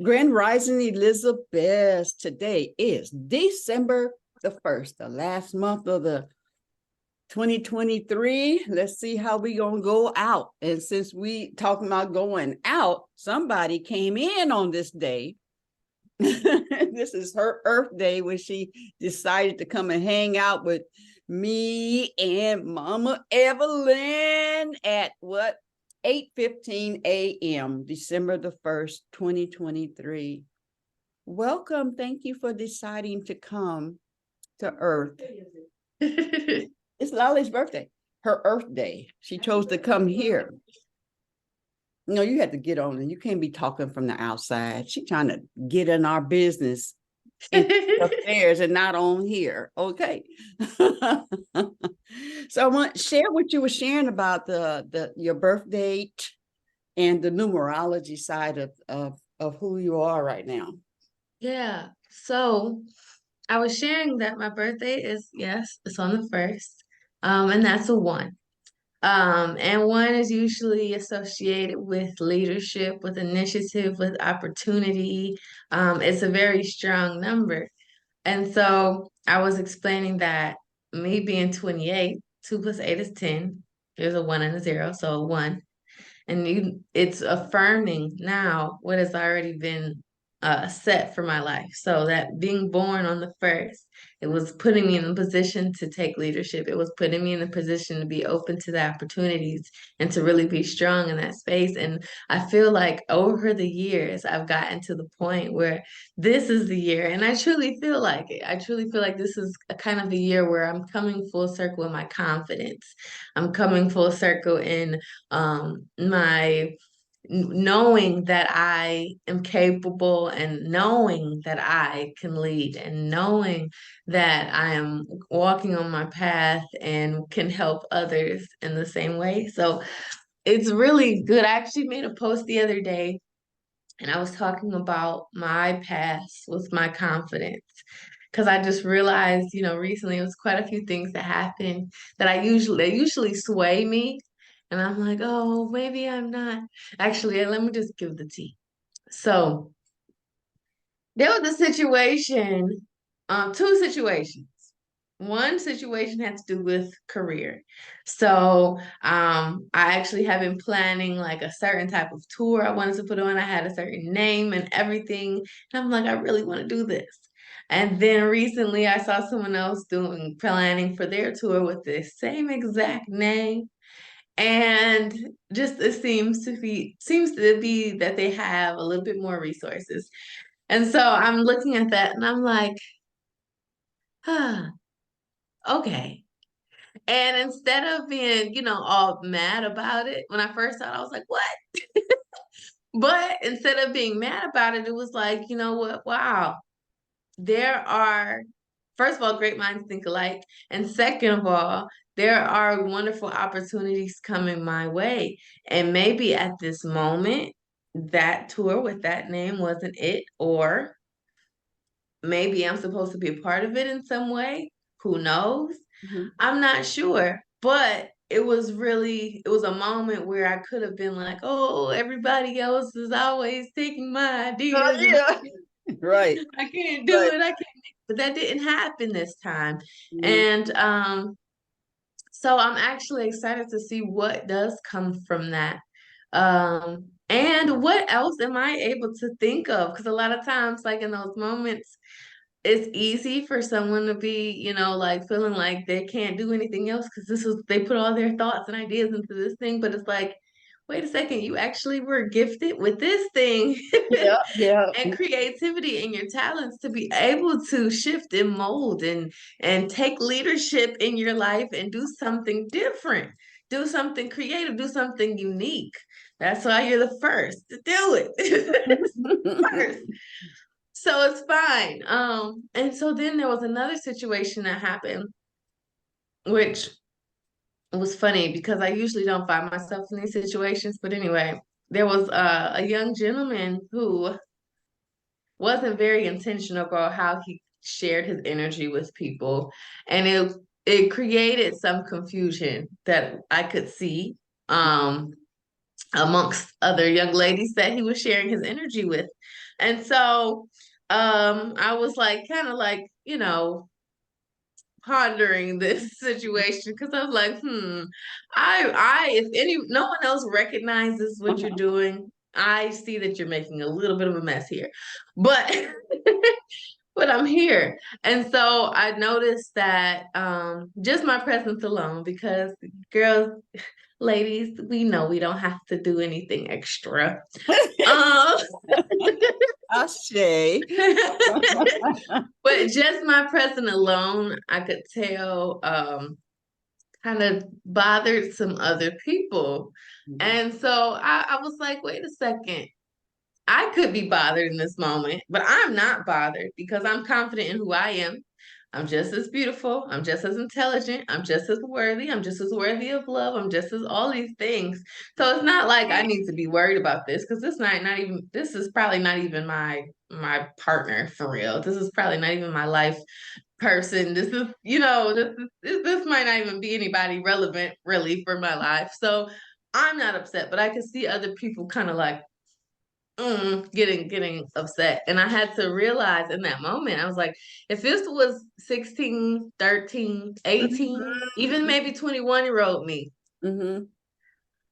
Grand Rising Elizabeth. Today is December the 1st, the last month of the 2023. Let's see how we gonna go out. And since we talking about going out, somebody came in on this day. This is her Earth Day when she decided to come and hang out with me and Mama Evelyn at what? 8:15 a.m., December the 1st, 2023. Welcome. Thank you for deciding to come to Earth. It's Lolly's birthday, her Earth Day. She chose to come here. No, you have to get on and you can't be talking from the outside. She's trying to get in our business and upstairs and not on here. Okay. So I want to share what you were sharing about your birth date and the numerology side of who you are right now. Yeah. So I was sharing that my birthday is, yes, it's on the 1st. And that's a one. And one is usually associated with leadership, with initiative, with opportunity. It's a very strong number. And so I was explaining that me being 28, 2 plus 8 is 10. There's a one and a zero, so a one. And it's affirming now what has already been set for my life. So that being born on the 1st, it was putting me in a position to take leadership. It was putting me in a position to be open to the opportunities and to really be strong in that space. And I feel like over the years, I've gotten to the point where this is the year, and I truly feel like it. I truly feel like this is a kind of the year where I'm coming full circle in my confidence. I'm coming full circle in my knowing that I am capable and knowing that I can lead and knowing that I am walking on my path and can help others in the same way. So it's really good. I actually made a post the other day and I was talking about my past with my confidence. Because I just realized, recently it was quite a few things that happened that they usually sway me. And I'm like, oh, maybe I'm not. Actually, let me just give the tea. So there was a situation, two situations. One situation had to do with career. So I actually have been planning like a certain type of tour I wanted to put on. I had a certain name and everything. And I'm like, I really want to do this. And then recently I saw someone else doing planning for their tour with the same exact name. And just it seems to be that they have a little bit more resources. And so I'm looking at that and I'm like, huh, okay. And instead of being, all mad about it, when I first saw it, I was like, what? But instead of being mad about it, it was like, you know what? Wow. There are, first of all, great minds think alike. And second of all, there are wonderful opportunities coming my way. And maybe at this moment, that tour with that name wasn't it, or maybe I'm supposed to be a part of it in some way. Who knows? Mhm. I'm not sure, but it was a moment where I could have been like, oh, everybody else is always taking my Oh, ideas and yeah. Right. I can't do Right. it. I can't. But that didn't happen this time. Mhm. And so I'm actually excited to see what does come from that. And what else am I able to think of? Because a lot of times, like in those moments, it's easy for someone to be, like feeling like they can't do anything else because they put all their thoughts and ideas into this thing, but it's like, wait a second, you actually were gifted with this thing Yeah. Yeah. and creativity and your talents to be able to shift and mold and take leadership in your life and do something different, do something creative, do something unique. That's why you're the first to do it. First. So it's fine. And so then there was another situation that happened, which was funny because I usually don't find myself in these situations. But anyway, there was a young gentleman who wasn't very intentional about how he shared his energy with people, and it created some confusion that I could see. amongst other young ladies that he was sharing his energy with. And so I was like, kind of like, pondering this situation because I was like, if no one else recognizes what you're Uh-huh. doing, I see that you're making a little bit of a mess here. But but I'm here. And so I noticed that just my presence alone, because girls, ladies, we know we don't have to do anything extra. Um, Ashe. but just my presence alone, I could tell kind of bothered some other people. Mhm. And so I was like, wait a second. I could be bothered in this moment, but I'm not bothered because I'm confident in who I am. I'm just as beautiful. I'm just as intelligent. I'm just as worthy. I'm just as worthy of love. I'm just as all these things. So it's not like I need to be worried about this because this is probably not even my partner for real. This is probably not even my life person. This is, this might not even be anybody relevant really for my life. So I'm not upset, but I can see other people kind of like getting upset. And I had to realize in that moment, I was like, if this was 16, 13, 18, even maybe 21-year-old me, Mhm.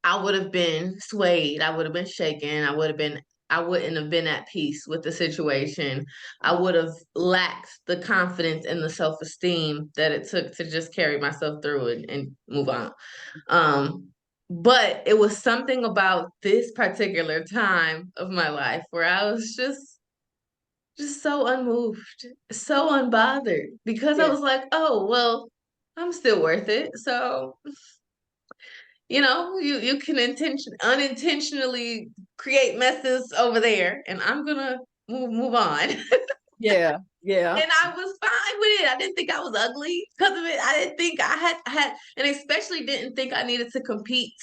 I would have been swayed. I would have been shaken. I wouldn't have been at peace with the situation. I would have lacked the confidence and the self-esteem that it took to just carry myself through and move on. Um, but it was something about this particular time of my life where I was just so unmoved, so unbothered because I Yeah. was like, oh, well, I'm still worth it. So, you can unintentionally create messes over there and I'm gonna move on. Yeah. Yeah. And I was fine with it. I didn't think I was ugly because of it. I didn't think I had, and especially didn't think I needed to compete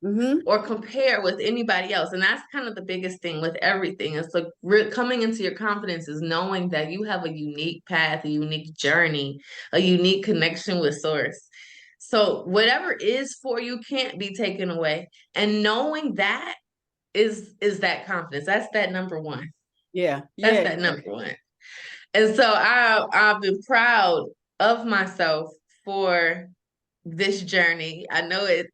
Mhm. or compare with anybody else. And that's kind of the biggest thing with everything. It's like coming into your confidence is knowing that you have a unique path, a unique journey, a unique connection with source. So whatever is for you can't be taken away. And knowing that is that confidence. That's that number one. Yeah. That's Yeah. that number one. And so I've been proud of myself for this journey. I know it's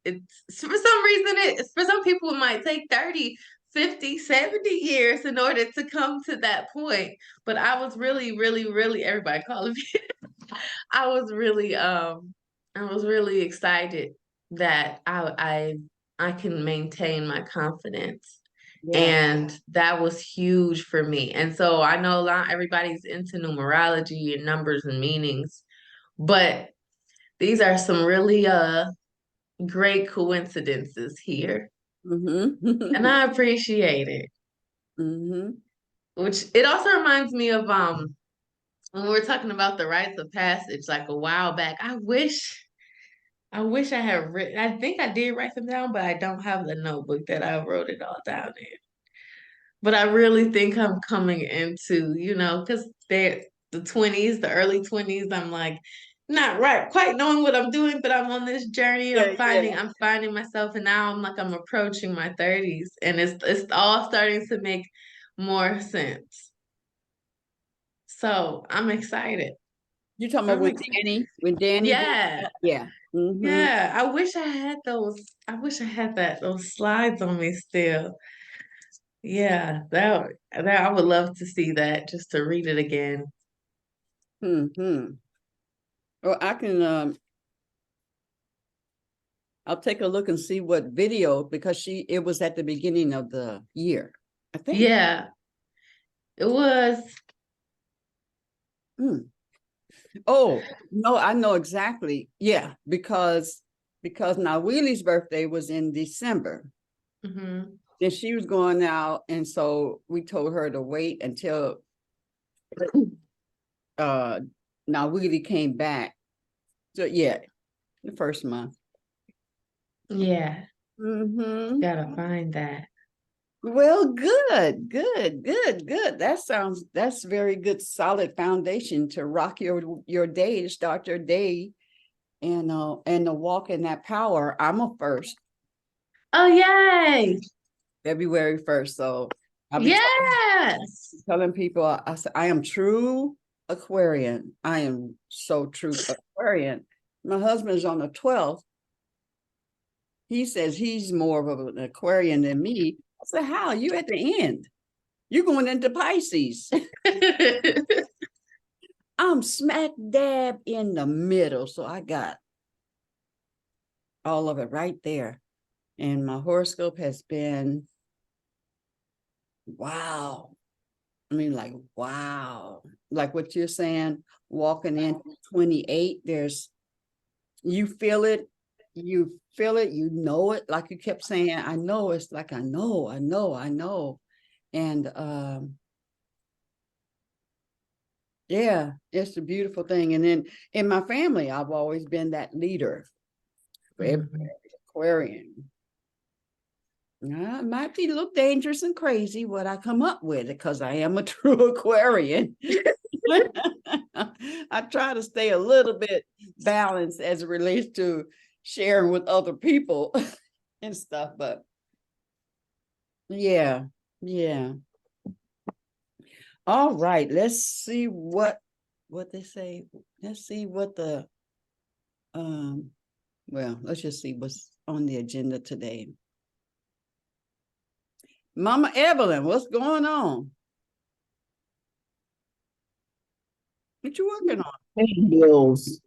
for some reason for some people it might take 30, 50, 70 years in order to come to that point. But I was really, really, really everybody calling me. I was really I was really excited that I can maintain my confidence. Yeah. And that was huge for me. And so I know everybody's into numerology and numbers and meanings, but these are some really great coincidences here. And Mhm. I appreciate it. Mhm. Which it also reminds me of when we were talking about the rites of passage like a while back. I wish I had written, I think I did write them down, but I don't have the notebook that I wrote it all down in. But I really think I'm coming into, because they're the 20s, the early 20s, I'm like not right quite knowing what I'm doing, but I'm on this journey. Yeah. Yeah. I'm finding myself, and now I'm approaching my 30s and it's all starting to make more sense. So I'm excited. You talking about I'm with excited. Danny? When Danny did Yeah. that? Yeah. Mhm. Yeah. I wish I had those slides on me still. Yeah, that I would love to see that just to read it again. Mhm. Well, I can I'll take a look and see what video because it was at the beginning of the year, I think. Yeah, it was. Mm. Oh, no, I know exactly. Yeah, because now Wheelie's birthday was in December. Hmm. And she was going out, and so we told her to wait until uh now Wheelie came back. So yeah, the first month. Yeah, Mm-hmm. gotta find that. Well, good. That's very good, solid foundation to rock your day, to start your day and to walk in that power. I'm a first. Oh, yay. February 1st. So I'll be Yes. telling people, I said, I am true Aquarian. I am so true Aquarian. My husband is on the 12th. He says he's more of an Aquarian than me. I said, how? You at the end. You're going into Pisces. I'm smack dab in the middle. So I got all of it right there. And my horoscope has been, wow. I mean, like, wow. Like what you're saying, walking in 28, you feel it, you know it. Like you kept saying, I know. It's like, I know. And yeah, it's a beautiful thing. And then in my family, I've always been that leader for every Aquarian. It might be a little dangerous and crazy what I come up with because I am a true Aquarian. I try to stay a little bit balanced as it relates to sharing with other people and stuff, but yeah. All right, let's see what they say. Let's see what the well, let's just see what's on the agenda today. Mama Evelyn, what's going on? What you working on? Paying bills.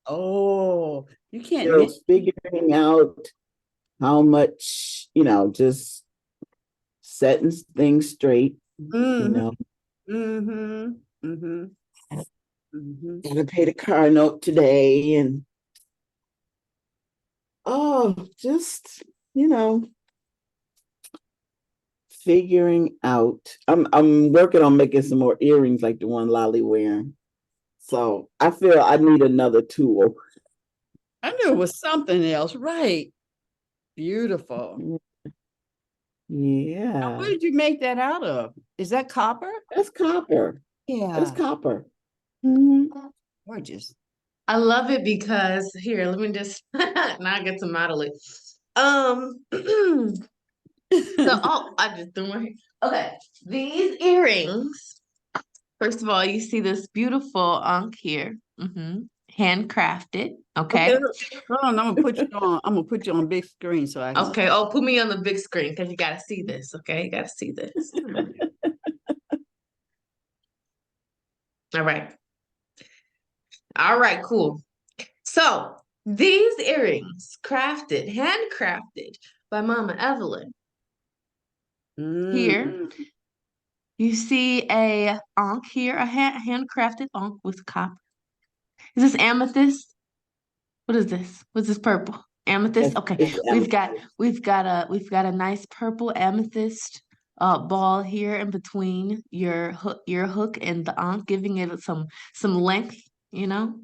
Oh, you can't miss. Bills, figuring out how much, just setting things straight, Mm-hmm. Mm-hmm. Gotta pay the car note today and just, figuring out. I'm working on making some more earrings like the one Lolly wearing. So I feel I need another tool. I knew it was something else, right? Beautiful. Now, Yeah. what did you make that out of? Is that copper? That's copper. That's Yeah, copper. Mhm. gorgeous. I love it because here, let me just now I get to model it. So I just threw my okay. These earrings, first of all, you see this beautiful ankh here. Handcrafted. Okay, Okay. hold on. I'm gonna put you on big screen so I can. Okay. Oh, put me on the big screen because you gotta see this. Okay, you gotta see this. All right. All right, cool. So these earrings, handcrafted by Mama Evelyn. Mm. Here, you see a ankh here, a handcrafted ankh with copper. Is this amethyst? What is this? What's this purple? Amethyst? Okay. It's We've got a nice purple amethyst ball here in between your hook and the ankh, giving it some length, you know?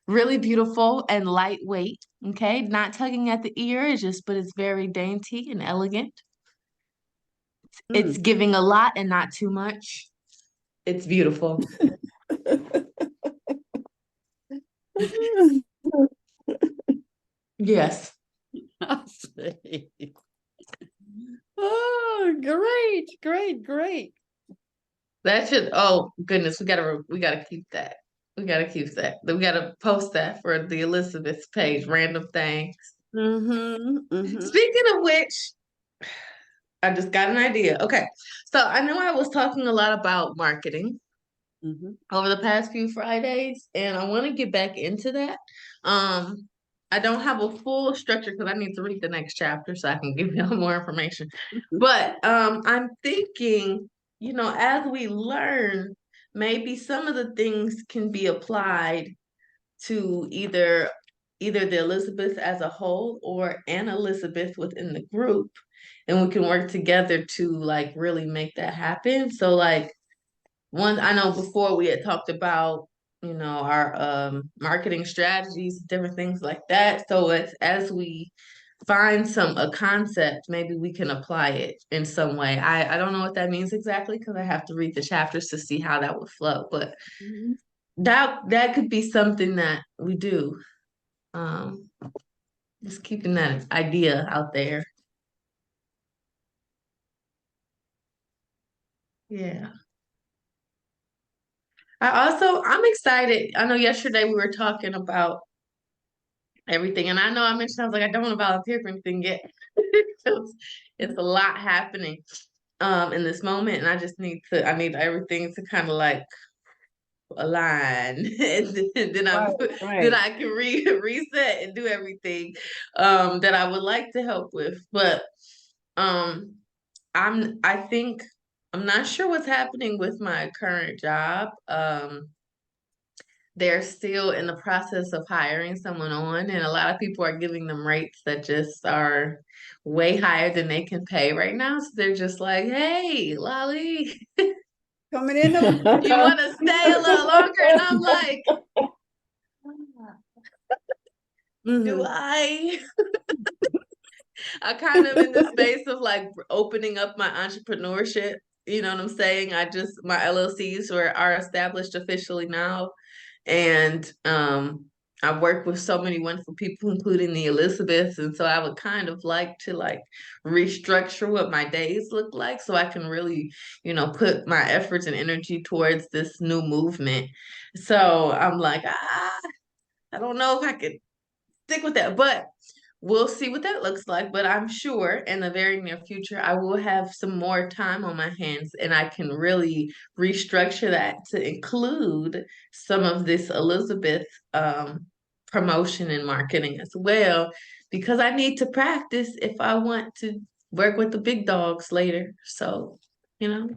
Really beautiful and lightweight. Okay. Not tugging at the ear, but it's very dainty and elegant. It's Mm. giving a lot and not too much. It's beautiful. Yes. I see. Oh, great. That should, oh goodness, we gotta keep that. We gotta keep that. We gotta post that for the Elizabeth's page, random things. Mm-hmm. Speaking of which, I just got an idea. Okay. So I know I was talking a lot about marketing Mm-hmm. over the past few Fridays, and I want to get back into that. Um, I don't have a full structure because I need to read the next chapter so I can give you more information. But I'm thinking, as we learn, maybe some of the things can be applied to either the Elizabeth as a whole or an Elizabeth within the group, and we can work together to like really make that happen. So like one, I know before we had talked about, our marketing strategies, different things like that. So as we find a concept, maybe we can apply it in some way. I don't know what that means exactly because I have to read the chapters to see how that would flow, but that could be something that we do. Um, Just keeping that idea out there. Yeah. I'm excited. I know yesterday we were talking about everything, and I know I mentioned I was like, I don't want to volunteer for anything yet. It's a lot happening in this moment, and I need everything to kind of like align, and then Right, then right. I can reset and do everything that I would like to help with. But um I think I'm not sure what's happening with my current job. They're still in the process of hiring someone on, and a lot of people are giving them rates that just are way higher than they can pay right now. So they're just like, "Hey, Lolly, Coming in the you want to stay a little longer?" And I'm like, "Do Mhm. I?" I kind of in the space of like opening up my entrepreneurship. You know what I'm saying? My LLCs are established officially now, and I work with so many wonderful people, including the Elizabeths, and so I would kind of like to like restructure what my days look like so I can really, put my efforts and energy towards this new movement. So I'm like, I don't know if I could stick with that, but we'll see what that looks like. But I'm sure in the very near future, I will have some more time on my hands and I can really restructure that to include some of this Elizabeth promotion and marketing as well, because I need to practice if I want to work with the big dogs later. So, you know,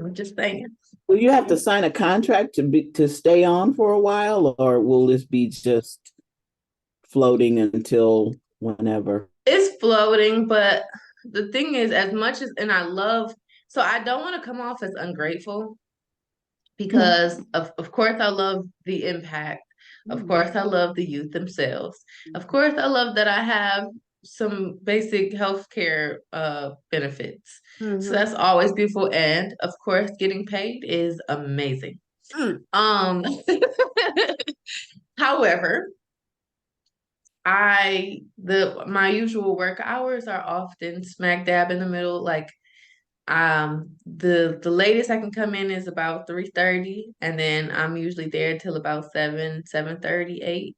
I'm just saying. Will you have to sign a contract to stay on for a while, or will this be just floating until whenever? It's floating, but the thing is, as much as, and I love, so I don't want to come off as ungrateful because of course I love the impact. Of course I love the youth themselves. Of course I love that I have some basic healthcare benefits. So Mhm. that's always beautiful. And of course getting paid is amazing. Mm. Um however, my usual work hours are often smack dab in the middle. Like the latest I can come in is about 3:30, and then I'm usually there till about 7:30, 8.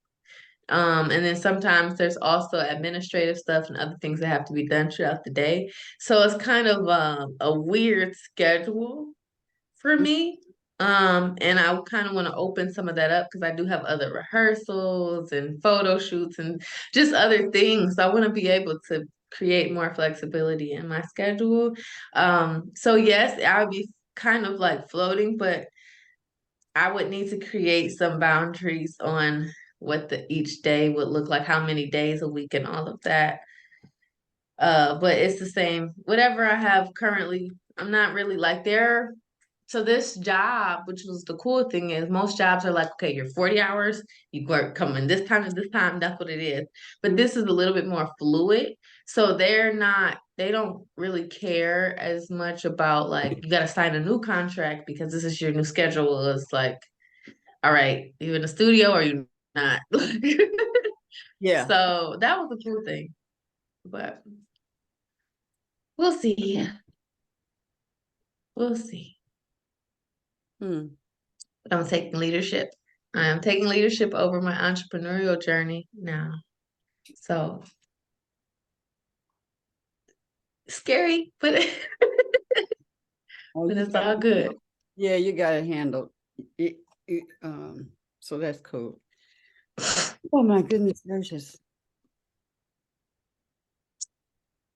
And then sometimes there's also administrative stuff and other things that have to be done throughout the day. So it's kind of a weird schedule for me. And I kind of want to open some of that up because I do have other rehearsals and photo shoots and just other things. I want to be able to create more flexibility in my schedule. So yes, I would be kind of like floating, but I would need to create some boundaries on what the each day would look like, how many days a week and all of that. But it's the same. Whatever I have currently, I'm not really like there. So this job, which was the cool thing is most jobs are like, okay, you're 40 hours, you work coming this time to this time, that's what it is. But this is a little bit more fluid. So they don't really care as much about like you gotta sign a new contract because this is your new schedule. It's like, all right, you in the studio or you not? Yeah. So that was the cool thing. But we'll see. We'll see. Mm. But I'm taking leadership. I am taking leadership over my entrepreneurial journey now. So scary, but Oh, but you it's got all good. yeah, you got it handled. It, so that's cool. Oh my goodness gracious.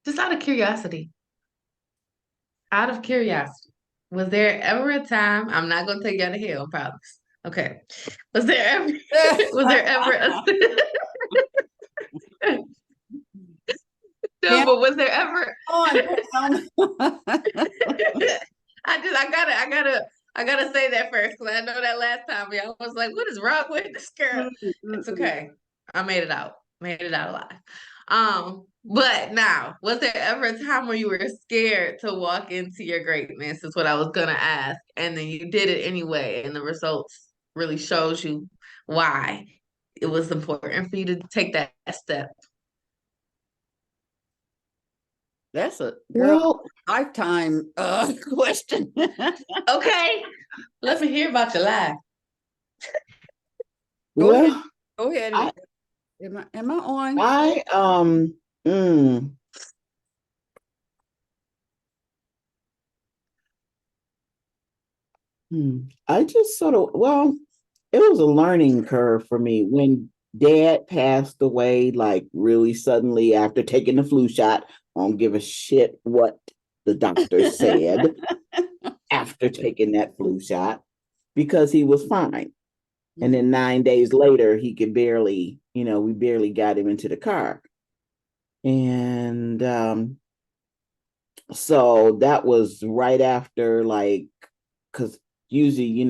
Just out of curiosity, was there ever a time? I'm not gonna take you out of hell, I promise. Okay. Was there ever was there ever a no, Damn but was there ever on, damn. I gotta say that first because I know that last time y'all was like, what is wrong with this girl? Mm, mm, It's mm. okay. I made it out alive. But now, was there ever a time where you were scared to walk into your greatness? Is what I was gonna ask, and then you did it anyway, and the results really shows you why it was important for you to take that step. That's a girl Well, lifetime question. Okay, let me hear about your life. Go ahead. well, Go ahead. I, Am I on? I, mm, I just sort of, well, it was a learning curve for me when dad passed away, like really suddenly after taking the flu shot. I don't give a shit what the doctor said after taking that flu shot because he was fine. And then 9 days later, he could barely, we barely got him into the car. And so that was right after, like, because usually,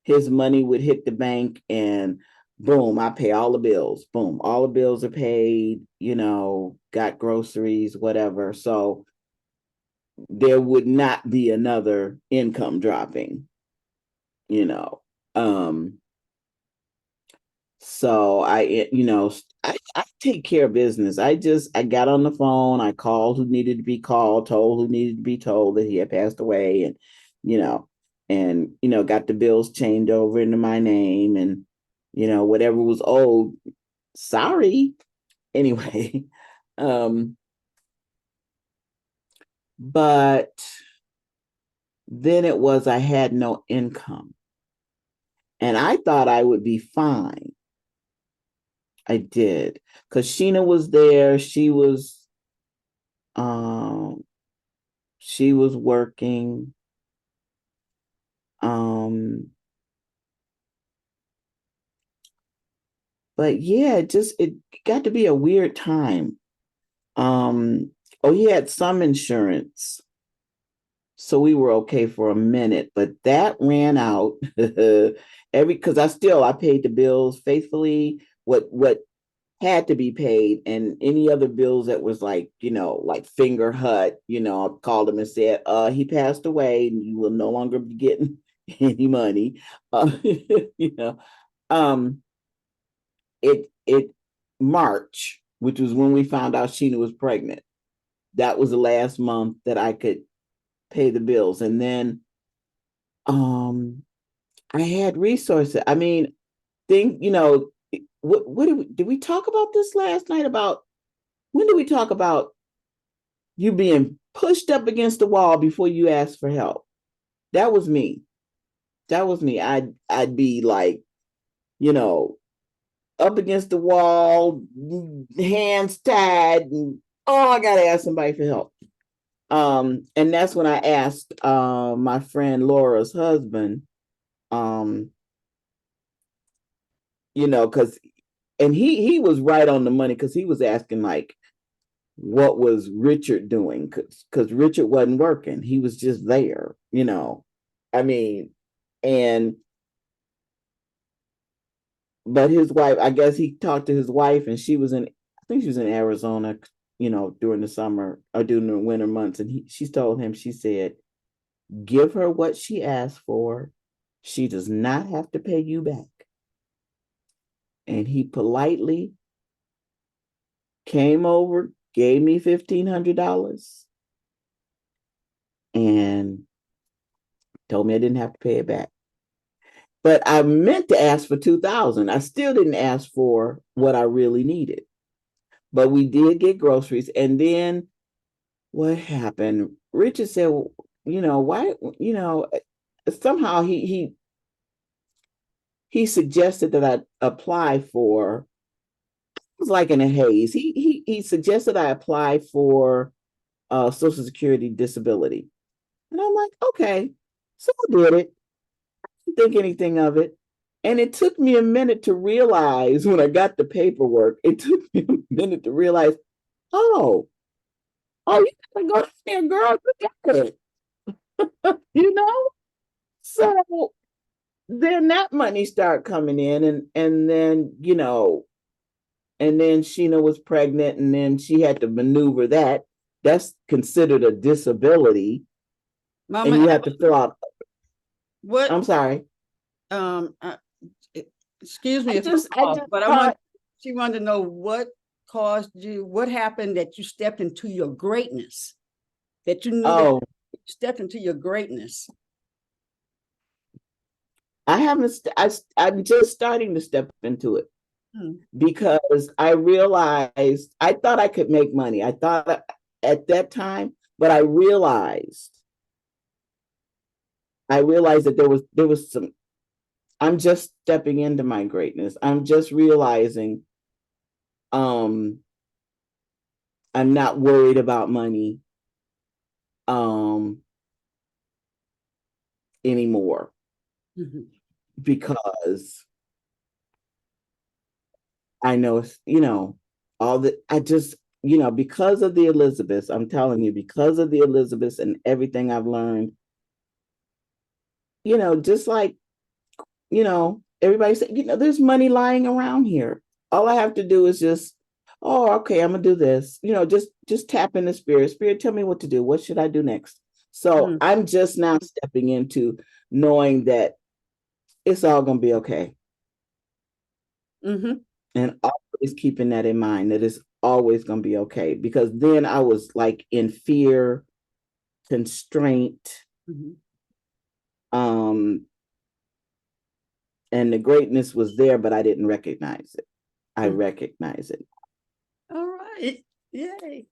his money would hit the bank and boom, I pay all the bills. Boom, all the bills are paid, got groceries, whatever. So there would not be another income dropping, you know. Um, So I take care of business. I got on the phone, I called who needed to be called, told who needed to be told that he had passed away, and you know, got the bills changed over into my name, and whatever was owed, sorry. Anyway, um, but then it was I had no income, and I thought I would be fine. I did because Sheena was there. Um she was working. Um but yeah, it got to be a weird time. Oh, he had some insurance. So we were okay for a minute, but that ran out. Because I paid the bills faithfully. What had to be paid, and any other bills that was like, like Finger Hut, I called him and said, he passed away and you will no longer be getting any money. You know, um, it March, which was when we found out Sheena was pregnant. That was the last month that I could pay the bills. And then um I had resources. I mean, what did we talk about this last night about when did we talk about you being pushed up against the wall before you asked for help? That was me. That was me. I'd be like, you know, up against the wall, hands tied, and oh, I gotta ask somebody for help. And that's when I asked my friend Laura's husband, um, because and he was right on the money because he was asking like what was Richard doing? Because Richard wasn't working. He was just there. I mean, and but his wife, I guess he talked to his wife and I think she was in Arizona, during the summer or during the winter months. And she told him, she said, give her what she asked for. She does not have to pay you back. And he politely came over, gave me $1,500 and told me I didn't have to pay it back. But I meant to ask for 2,000. I still didn't ask for what I really needed. But we did get groceries. And then what happened? Richard said, well, why, somehow he suggested that I apply for, it was like in a haze. He suggested I apply for Social Security disability. And I'm like, okay. So I did it. Didn't think anything of it. And it took me a minute to realize when I got the paperwork, it took me a minute to realize, oh, you gotta go there, girl. You got it. you know? So then that money started coming in and then, and then Sheena was pregnant and then she had to maneuver that. That's considered a disability. Mama, And you have to fill out. what I'm sorry. um uh, excuse me I if I'm just I off, just but thought she wanted to know what caused you, what happened that you stepped into your greatness? That you knew that Oh, you stepped into your greatness? I haven't, I'm just starting to step into it Hmm. because I realized, I thought I could make money. I thought at that time, but I realized that there was some, I'm just stepping into my greatness. I'm just realizing um I'm not worried about money um anymore Mhm. because I know, all the I just, because of the Elizabeth, I'm telling you, because of the Elizabeth and everything I've learned, just like, everybody said, there's money lying around here. All I have to do is just, oh, okay, I'm gonna do this. Just tap in the spirit. Spirit, tell me what to do. What should I do next? So Mm. I'm just now stepping into knowing that it's all gonna be okay. Mhm. And always keeping that in mind that it's always gonna be okay. Because then I was like in fear, constraint, Mhm. um, and the greatness was there, but I didn't recognize it. I Mm. recognize it. All right. Yay.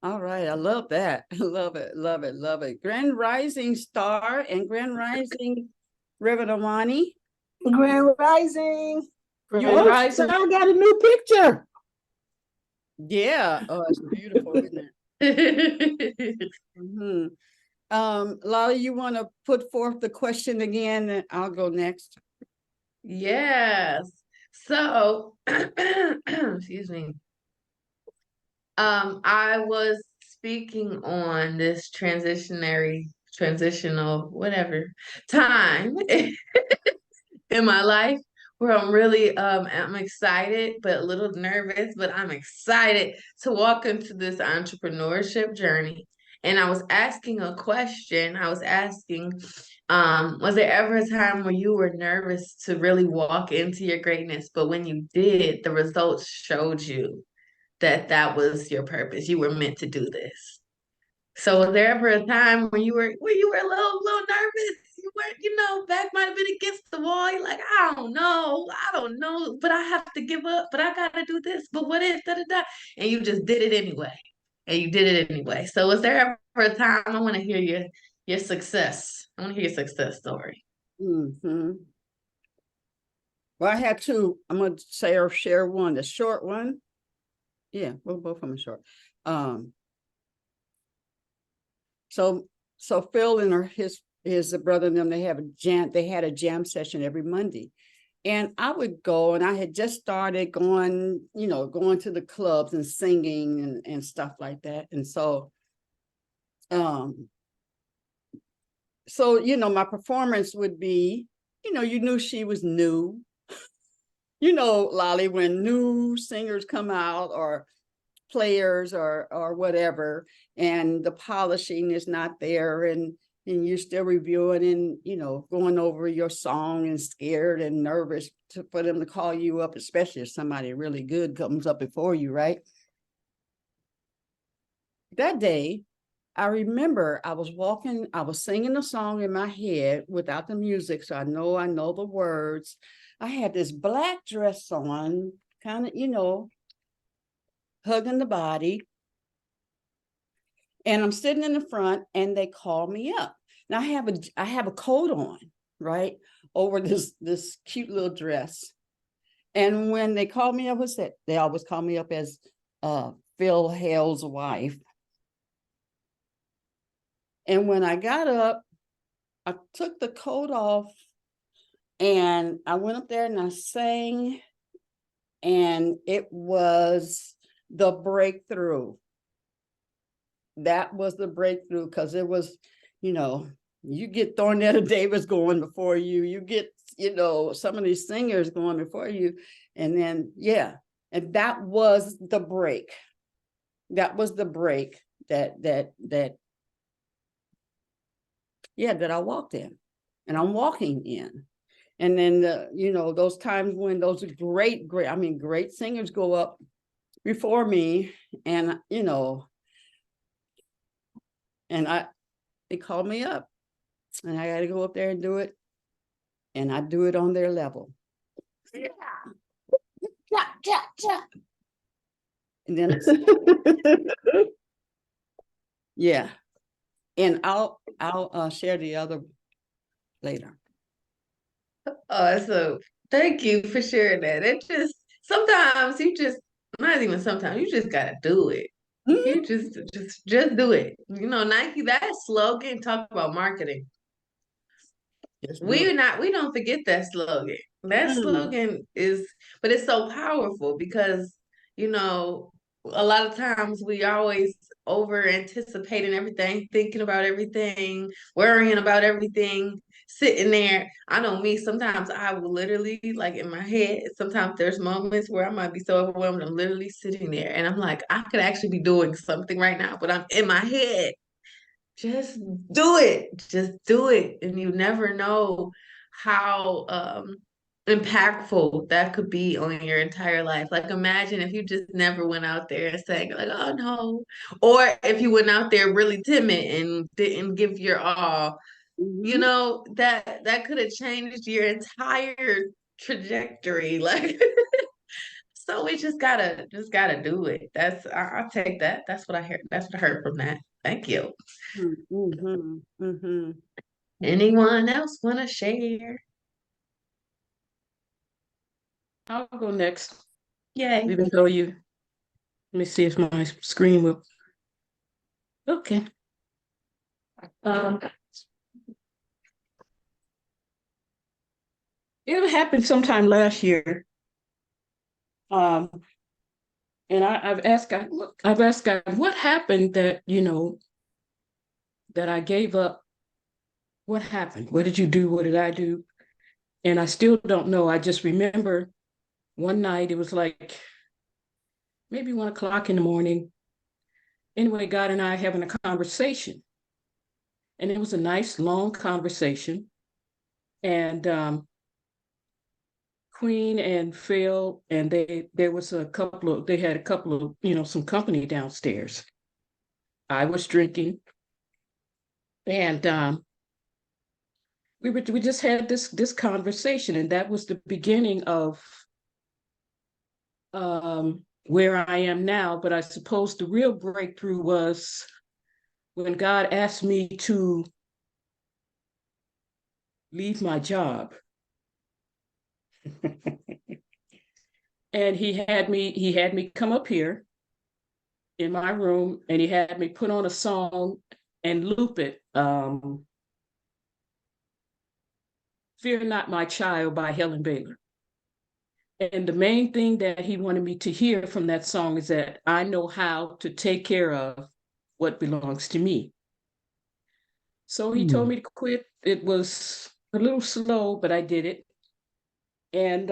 All right. I love that. I love it. Love it. Love it. Grand Rising Star and Grand Rising Reverend Amani. Grand Rising. You Oh, so rising. I got a new picture. Yeah. Oh, it's beautiful, isn't it? Hmm. Lolly, you want to put forth the question again, and I'll go next. Yes. So, excuse me. I was speaking on this transitional, whatever time in my life where I'm excited but a little nervous, but I'm excited to walk into this entrepreneurship journey. And I was asking a question. I was asking, was there ever a time where you were nervous to really walk into your greatness, but when you did, the results showed you that that was your purpose. You were meant to do this. So was there ever a time when you were a little nervous? You were, back might have been against the wall. You're like, I don't know, but I have to give up, but I gotta do this. But what if da da da? And you just did it anyway. And you did it anyway. So was there ever a time? I want to hear your success. I want to hear your success story. Hmm. Well, I had two. I'm going to say or share one. The short one. Yeah, well, both of them are short. Um, so Phil and his brother and them, they had a jam session every Monday. And I would go, and I had just started going, going to the clubs and singing and stuff like that. And um, my performance would be, you knew she was new. Lolly, when new singers come out or players or whatever, and the polishing is not there, and you're still reviewing and going over your song and scared and nervous for them to call you up, especially if somebody really good comes up before you, right? That day, I remember I was singing a song in my head without the music, so I know the words. I had this black dress on, kind of, hugging the body. And I'm sitting in the front and they call me up. Now I have a coat on, right? Over this cute little dress. And when they called me up, they always call me up as Phil Hale's wife. And when I got up, I took the coat off and I went up there and I sang, and it was the breakthrough. That was the breakthrough, because it was, you get Thornetta Davis going before you get, some of these singers going before you. And then, yeah. And that was the break. That was the break that I walked in, and I'm walking in. And then those times when those great singers go up before me, and and they called me up, and I got to go up there and do it, and I do it on their level. Yeah. Chop, chop, chop. And then yeah, and I'll share the other later. Oh, so thank you for sharing that. It just sometimes you just not even sometimes you just gotta do it. You just do it. You know, Nike, that slogan talk about marketing. Just do it. We don't forget that slogan. That Mm. slogan is, but it's so powerful because, you know, a lot of times we always over anticipating everything, thinking about everything, worrying about everything, sitting there. I know me, sometimes I will literally like in my head, sometimes there's moments where I might be so overwhelmed. I'm literally sitting there and I'm like, I could actually be doing something right now, but I'm in my head. Just do it. Just do it. And you never know how impactful that could be on your entire life. Like imagine if you just never went out there and sang like, oh no. Or if you went out there really timid and didn't give your all, you Mhm. know, that could have changed your entire trajectory. Like so we just gotta do it. I'll take that. That's what I heard. That's what I heard from that. Thank you. Mhm. Mhm. Anyone else want to share? I'll go next, Yay. even though let me see if my screen will, okay. Um, it happened sometime last year. Um, and I've asked God, what happened that, that I gave up? What happened? What did you do? What did I do? And I still don't know. I just remember one night, it was like maybe 1 o'clock in the morning. Anyway, God and I having a conversation. And it was a nice long conversation. And Queen and Phil, and they had a couple of, some company downstairs. I was drinking, and we just had this conversation, and that was the beginning of where I am now. But I suppose the real breakthrough was when God asked me to leave my job. And he had me come up here in my room, and he had me put on a song and loop it. Fear Not My Child by Helen Baylor. And the main thing that he wanted me to hear from that song is that I know how to take care of what belongs to me. So he told me to quit. It was a little slow, but I did it. And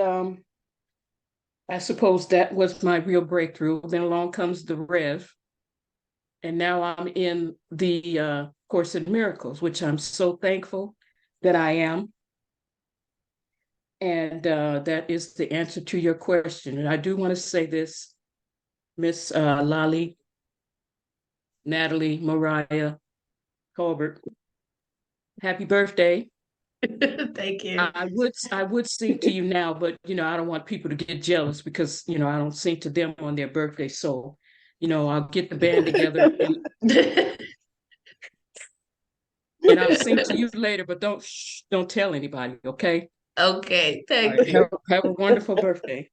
I suppose that was my real breakthrough. Then along comes the Rev. And now I'm in the Course in Miracles, which I'm so thankful that I am. And that is the answer to your question. And I do want to say this, Miss Lolly, Natalie, Mariah, Colbert, happy birthday. Thank you. I would sing to you now, but I don't want people to get jealous because I don't sing to them on their birthday. So, I'll get the band together and I'll sing to you later, but don't tell anybody, okay? Okay, All thank right. you. Have a wonderful birthday.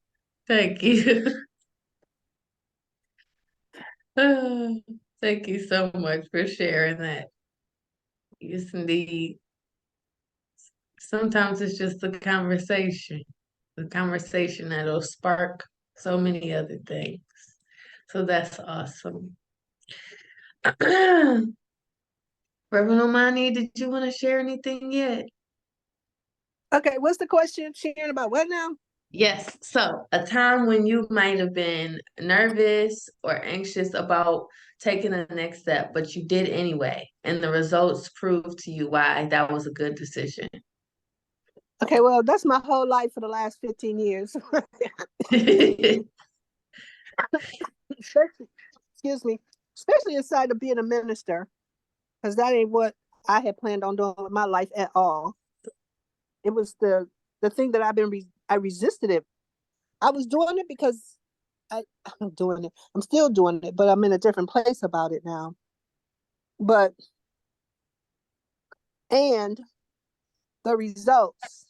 Thank you. Thank you so much for sharing that. Yes, indeed. Sometimes it's just the conversation that'll spark so many other things. So that's awesome. Reverend Omani, did you want to share anything yet? Okay, what's the question? Sharing about what now? Yes. So a time when you might have been nervous or anxious about taking the next step, but you did anyway, and the results proved to you why that was a good decision. Okay, well, that's my whole life for the last 15 years. especially, excuse me, especially inside of being a minister, because that ain't what I had planned on doing with my life at all. It was the thing that I resisted it. I was doing it because I'm doing it. I'm still doing it, but I'm in a different place about it now. But and the results,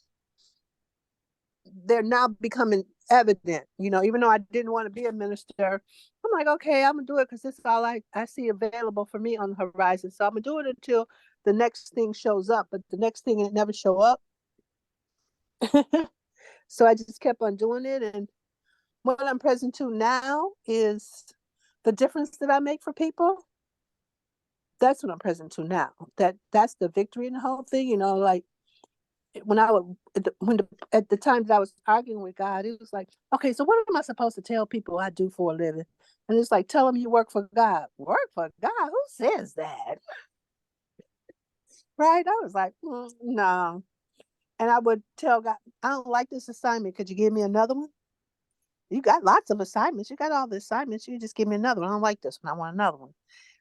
they're now becoming evident. Even though I didn't want to be a minister, I'm like, okay, I'm gonna do it because this is all I see available for me on the horizon. So I'm gonna do it until the next thing shows up. But the next thing, it never show up. So I just kept on doing it. And what I'm present to now is the difference that I make for people. That's what I'm present to now. That's the victory in the whole thing. Like when I would at the time that I was arguing with God, it was like, okay, so what am I supposed to tell people I do for a living? And it's like, tell them you work for God. Work for God? Who says that? Right? I was like, no. And I would tell God, I don't like this assignment. Could you give me another one? You got lots of assignments. You got all the assignments. You just give me another one. I don't like this one. I want another one.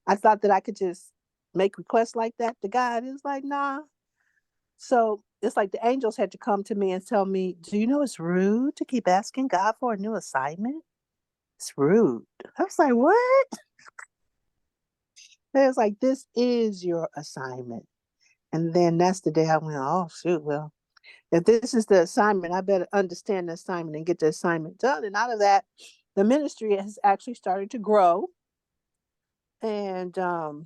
I thought that I could just make requests like that to God. It's like, nah. So it's like the angels had to come to me and tell me, do you know it's rude to keep asking God for a new assignment? It's rude. I was like, what? And it's like, this is your assignment. And then that's the day I went, oh, shoot, well, if this is the assignment, I better understand the assignment and get the assignment done. And out of that, the ministry has actually started to grow. And now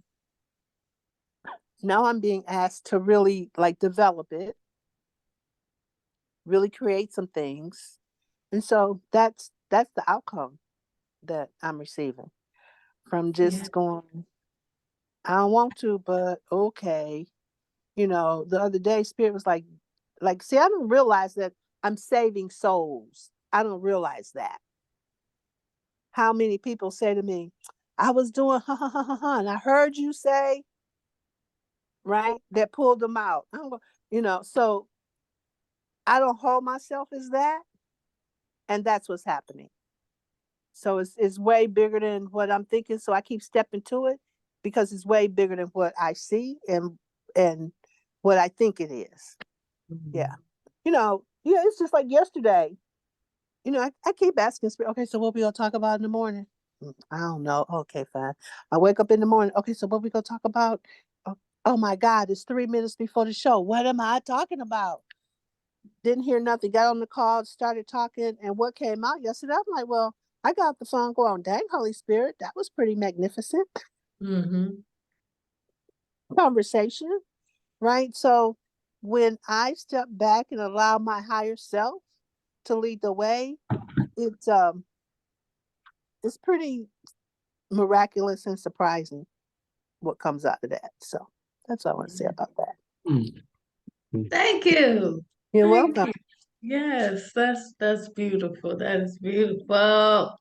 I'm being asked to really like develop it, really create some things. And so that's the outcome that I'm receiving from just going, I don't want to, but okay. The other day, Spirit was like, see, I don't realize that I'm saving souls. I don't realize that. How many people say to me, I was doing ha ha ha ha ha, and I heard you say, right, that pulled them out. So I don't hold myself as that, and that's what's happening. So it's way bigger than what I'm thinking. So I keep stepping to it because it's way bigger than what I see and what I think it is. Mm-hmm. Yeah. It's just like yesterday. I keep asking Spirit, okay, so what we gonna talk about in the morning? I don't know. Okay, fine. I wake up in the morning. Okay, so what we gonna talk about? Oh my God, it's 3 minutes before the show. What am I talking about? Didn't hear nothing. Got on the call, started talking, and what came out yesterday, I'm like, well, I got off the phone going, dang, Holy Spirit, that was pretty magnificent. Mm-hmm. Conversation, right? So when I step back and allow my higher self to lead the way, it's pretty miraculous and surprising what comes out of that. So that's all I want to say about that. Thank you. You're welcome. Yes, that's beautiful. That is beautiful.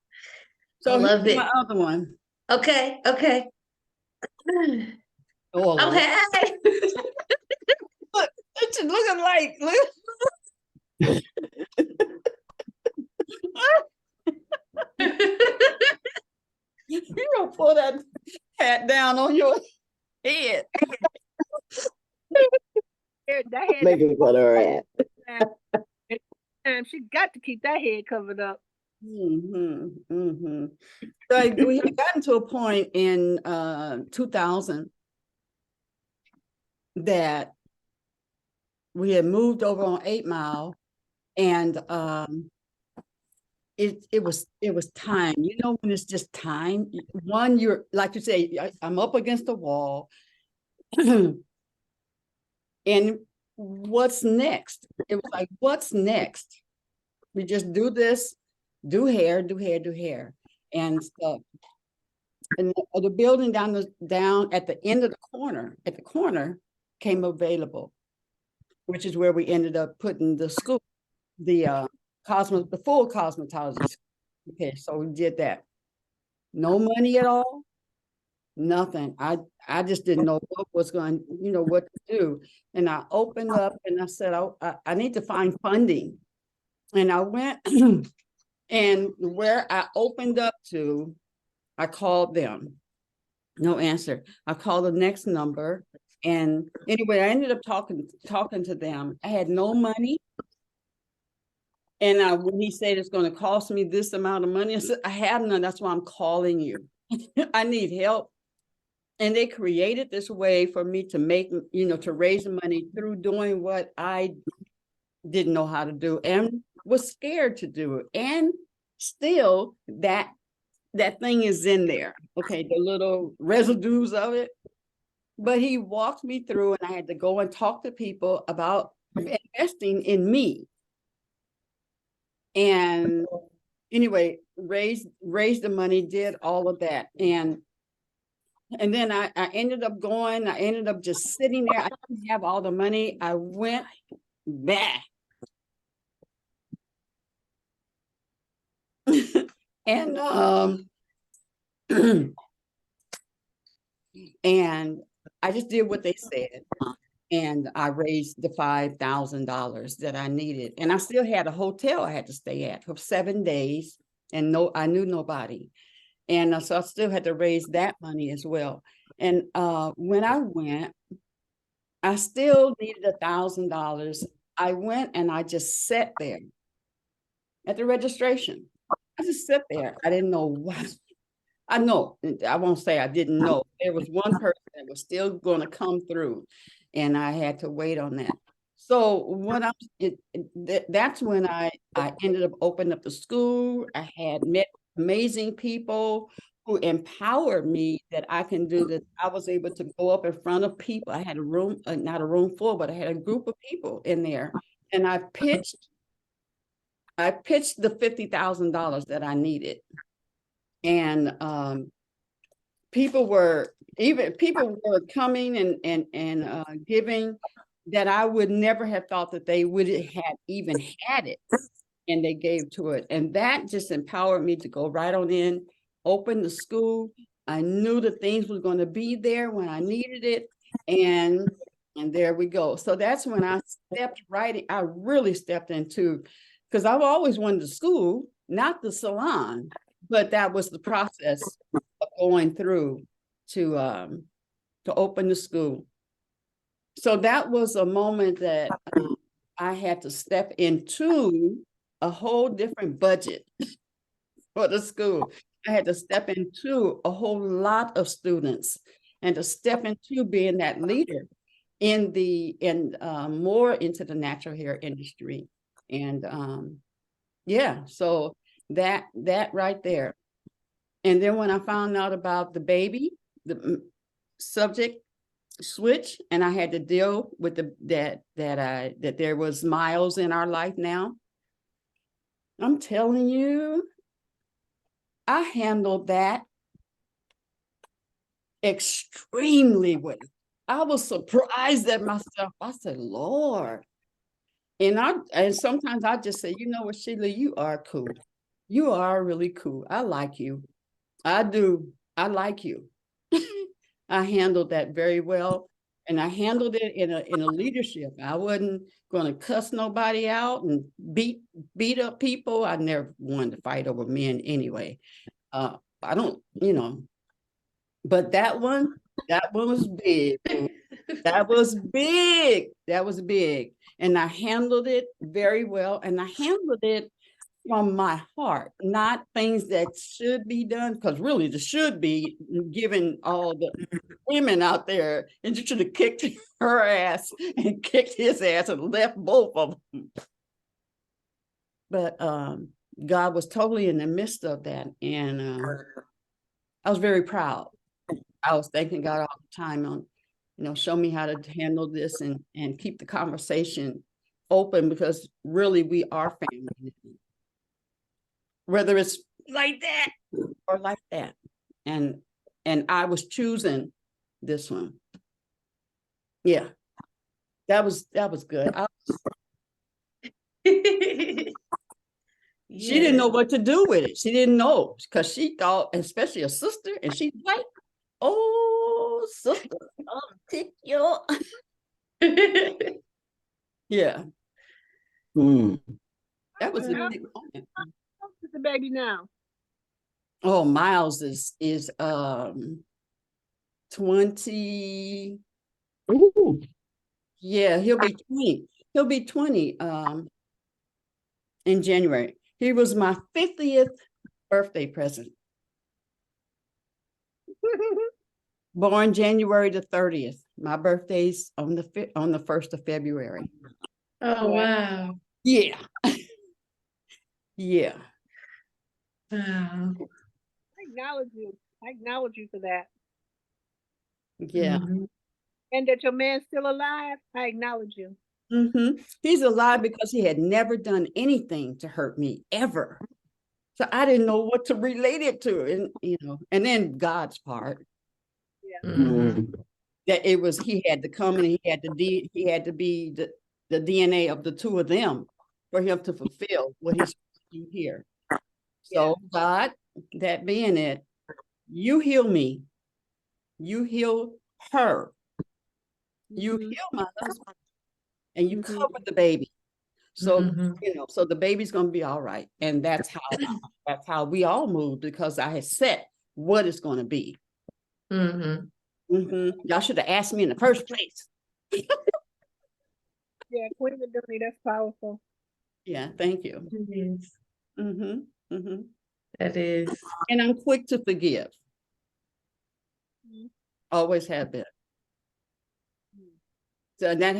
So I love here's it. my other one. Okay. Oh, okay. Look, it's looking like you gonna pull that hat down on your head. Making fun of her hat. And she got to keep that head covered up. Mm-hmm, mm-hmm. So we had gotten to a point in 2000 that we had moved over on 8 Mile, and it was time. When it's just time. One, you're like you say, I'm up against the wall, and what's next? It was like, what's next? We just do this, do hair, and stuff. And the building down at the end of the corner came available, which is where we ended up putting the school, the full cosmetology. Okay, so we did that. No money at all, nothing. I just didn't know what was going, what to do. And I opened up and I said, I need to find funding. And I went And where I opened up to, I called them. No answer. I called the next number. And anyway, I ended up talking to them. I had no money. And when he said it's going to cost me this amount of money, I said, I have none. That's why I'm calling you. I need help. And they created this way for me to make, to raise the money through doing what I didn't know how to do and was scared to do it. And still that thing is in there. Okay, the little residues of it. But he walked me through, and I had to go and talk to people about investing in me. And anyway, raised the money, did all of that. And then I ended up just sitting there. I didn't have all the money. I went back. And and I just did what they said. And I raised the $5,000 that I needed. And I still had a hotel I had to stay at for 7 days. And I knew nobody. And so I still had to raise that money as well. And when I went, I still needed $1,000. I went and I just sat there at the registration. I just sat there. I didn't know what. I know, I won't say I didn't know. There was one person that was still going to come through, and I had to wait on that. So that's when I ended up opening up the school. I had met amazing people who empowered me that I can do this. I was able to go up in front of people. I had a room, not a room full, but I had a group of people in there, and I pitched the $50,000 that I needed. And people were coming and giving that I would never have thought that they would have even had it, and they gave to it. And that just empowered me to go right on in, open the school. I knew the things were going to be there when I needed it. And there we go. So that's when I really stepped into, because I've always wanted the school, not the salon. But that was the process of going through to open the school. So that was a moment that I had to step into a whole different budget for the school. I had to step into a whole lot of students and to step into being that leader more into the natural hair industry. And so that right there. And then when I found out about the baby, the subject switch, and I had to deal with that there was Miles in our life now. I'm telling you, I handled that extremely well. I was surprised at myself. I said, Lord. And sometimes I just say, you know what, Sheila, you are cool. You are really cool. I like you. I do. I like you. I handled that very well. And I handled it in a leadership. I wasn't going to cuss nobody out and beat up people. I never wanted to fight over men anyway. I don't, but that one was big. That was big. That was big. And I handled it very well. And I handled it from my heart, not things that should be done, because really the should be given all the women out there, and you should have kicked her ass and kicked his ass and left both of them. But God was totally in the midst of that, and I was very proud. I was thanking God all the time on, show me how to handle this and keep the conversation open, because really we are family. Whether it's like that or like that. And I was choosing this one. Yeah. That was good. She didn't know what to do with it. She didn't know, because she thought, especially a sister, and she's like, oh, sister, I'll pick you. Yeah. That was a big moment. the baby now? Oh, Miles is 20. Ooh, Yeah, he'll be 20. He'll be 20 in January. He was my 50th birthday present. Born January the 30th. My birthday's on the 1st of February. Oh, wow. Yeah. Yeah. Wow. I acknowledge you. I acknowledge you for that. Yeah. Mhm. And that your man's still alive, I acknowledge you. He's alive because he had never done anything to hurt me ever. So I didn't know what to relate it to. And and then God's part. Mhm. That it was he had to come and he had to be the DNA of the two of them for him to fulfill what he's doing here. So God, that being it, you heal me, you heal her, you heal my husband, and you cover the baby. So Mhm. so the baby's gonna be all right. And that's how we all moved, because I had set what it's gonna be. Mhm. Y'all should have asked me in the first place. Yeah, Queen Aduni, that's powerful. Yeah, thank you. It is. That is. And I'm quick to forgive. Mhm. Always have been. So that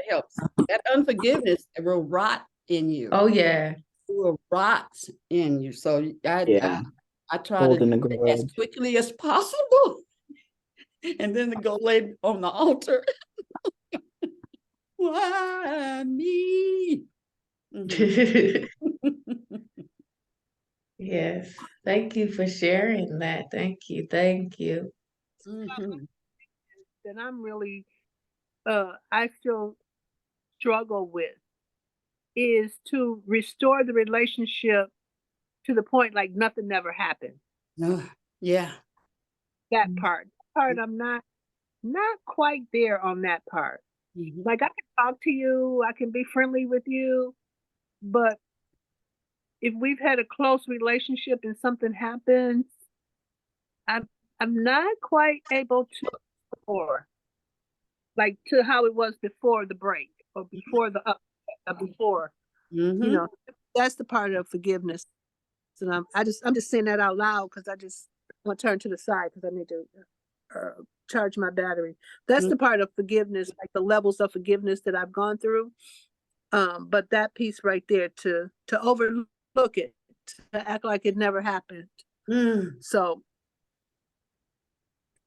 helps. That unforgiveness will rot in you. Oh, yeah. It will rot in you. So yeah, I try to holding do the it as grudge. quickly as possible. And then to go lay on the altar. Why me? Yes. Thank you for sharing that. Thank you. Thank you. That I'm really, I still struggle with is to restore the relationship to the point like nothing never happened. Yeah. That part I'm not quite there on that part. Like I can talk to you, I can be friendly with you, but if we've had a close relationship and something happens, I'm I'm not quite able to or like to how it was before the break or before the before. You know, that's the part of forgiveness. And I'm just saying that out loud because I just want to turn to the side because I need to charge my battery. That's the part of forgiveness, like the levels of forgiveness that I've gone through. But that piece right there to overlook it, to act like it never happened. So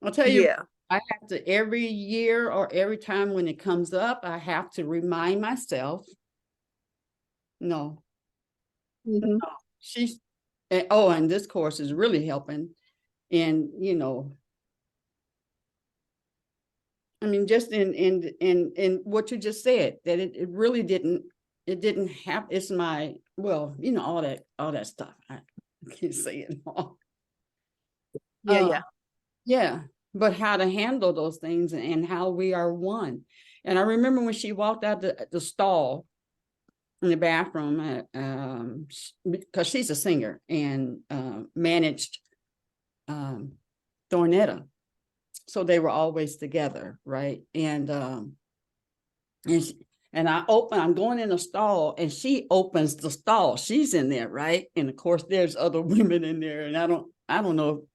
I'll tell you, yeah. I have to every year or every time when it comes up, I have to remind myself, no, she's, and this course is really helping. And, I mean, just in what you just said, that it really didn't have, it's my, well, all that stuff. I can't say it all. Yeah. Yeah, but how to handle those things and how we are one. And I remember when she walked out the stall in the bathroom, because she's a singer and managed Thornetta, so they were always together, right? And I'm going in the stall, and she opens the stall. She's in there, right? And of course, there's other women in there, and I don't know.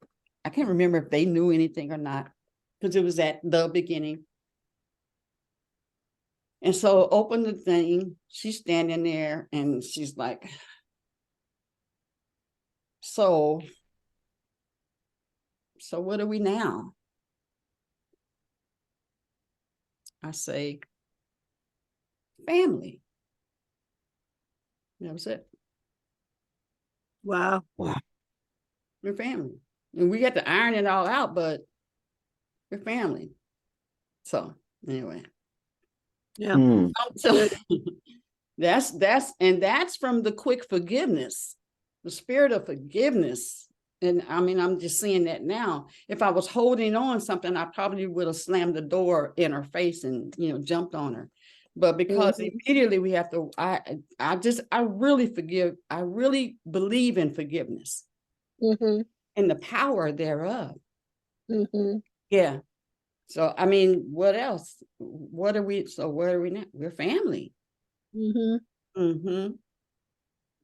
I can't remember if they knew anything or not, because it was at the beginning. And so open the thing, she's standing there and she's like, so what are we now? I say, family. That was it. Wow. We're family. And we got to iron it all out, but we're family. So anyway. Yeah. So that's from the quick forgiveness, the spirit of forgiveness. And I mean, I'm just seeing that now. If I was holding on something, I probably would have slammed the door in her face and, jumped on her. But because Mhm. immediately we have to, I really believe in forgiveness Mhm. and the power thereof. Mhm. Yeah. So, I mean, what else? What are we now? We're family. Mhm. Mm-hmm.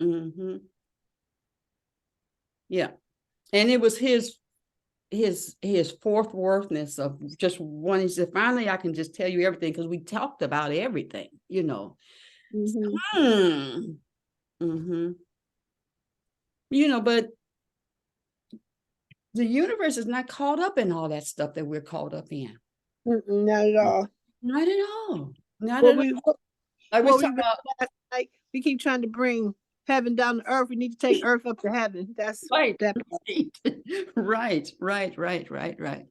Mm-hmm. Yeah. And it was his forthworthness of just wanting to finally I can just tell you everything because we talked about everything, you know. Mhm. Hmm. Mm-hmm. You know, but the universe is not caught up in all that stuff that we're caught up in. Mm-mm, not at all. Not at all. Not What at all. we what, I was what we talking read about last night, we keep trying to bring heaven down to earth. We need to take earth up to heaven. That's right, that. right.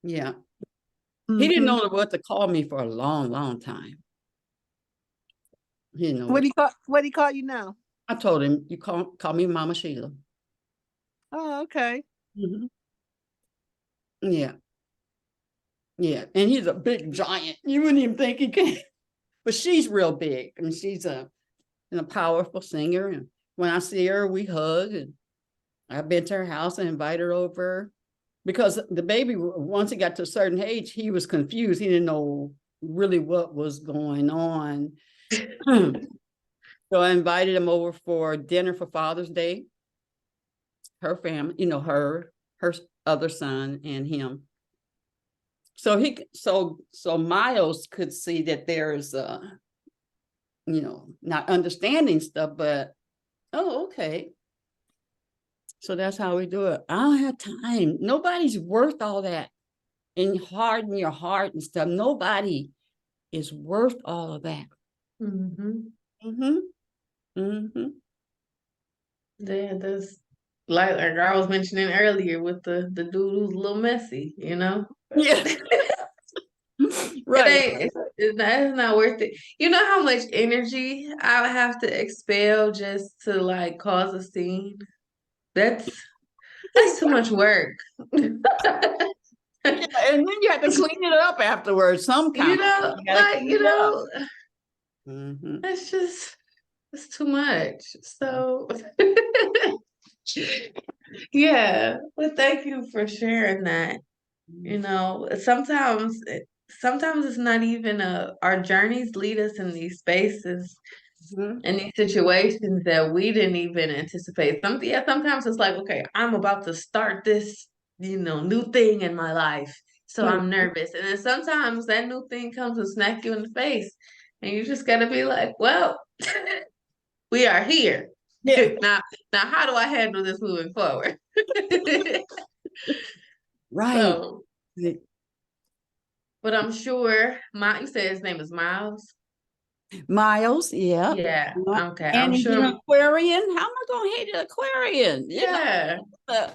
Yeah. He didn't Mm-hmm. know what to call me for a long, long time. You know, What he call you now? I told him, you call me Mama Sheila. Oh, okay. Mhm. Yeah. Yeah. And he's a big giant. You wouldn't even think he can. But she's real big. I mean, she's a powerful singer. And when I see her, we hug. And I've been to her house and invite her over. Because the baby, once he got to a certain age, he was confused. He didn't know really what was going on. So I invited him over for dinner for Father's Day. Her family, her other son and him. So Miles could see that there's not understanding stuff, but oh, okay. So that's how we do it. I don't have time. Nobody's worth all that and harden your heart and stuff. Nobody is worth all of that. Mm-hmm. Mm-hmm. Mm-hmm. Yeah, that's like I was mentioning earlier with the dude who's a little messy, you know? Yeah. It Right. ain't it's not worth it. You know how much energy I would have to expel just to like cause a scene? That's too much work. Yeah, and then you have to clean it up afterwards. Some kind You of way. know, You gotta like, clean it up. Mm-hmm. it's too much. So yeah, but thank you for sharing that. You know, sometimes it's not even our journeys lead us in these spaces Mm-hmm. and these situations that we didn't even anticipate. Sometimes it's like, okay, I'm about to start this, new thing in my life. So I'm nervous. And then sometimes that new thing comes and smack you in the face. And you just gotta be like, well, we are here. Yeah. Now how do I handle this moving forward? Right. So, but I'm sure you said his name is Miles. Miles, yeah. Yeah, okay. And I'm he's an sure. Aquarian. How am I gonna hate an Aquarian? Yeah. Uh,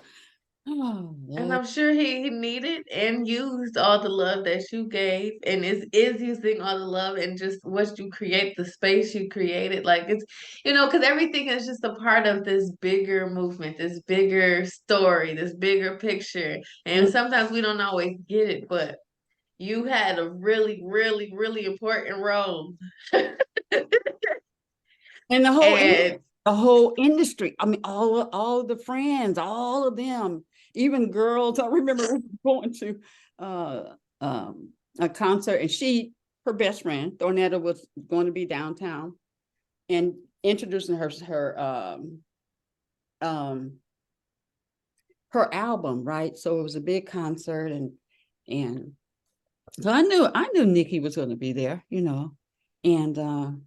oh, And Lord. I'm sure he needed and used all the love that you gave and is using all the love and just what you create, the space you created. Like it's, because everything is just a part of this bigger movement, this bigger story, this bigger picture. And sometimes we don't always get it, but you had a really, really, really important role. And And the whole industry. I mean, all of the friends, all of them, even girls. I remember going to uh, a concert, and her best friend, Thornetta, was going to be downtown and introducing um, her album, right? So it was a big concert, and so I knew Nikki was going to be there, and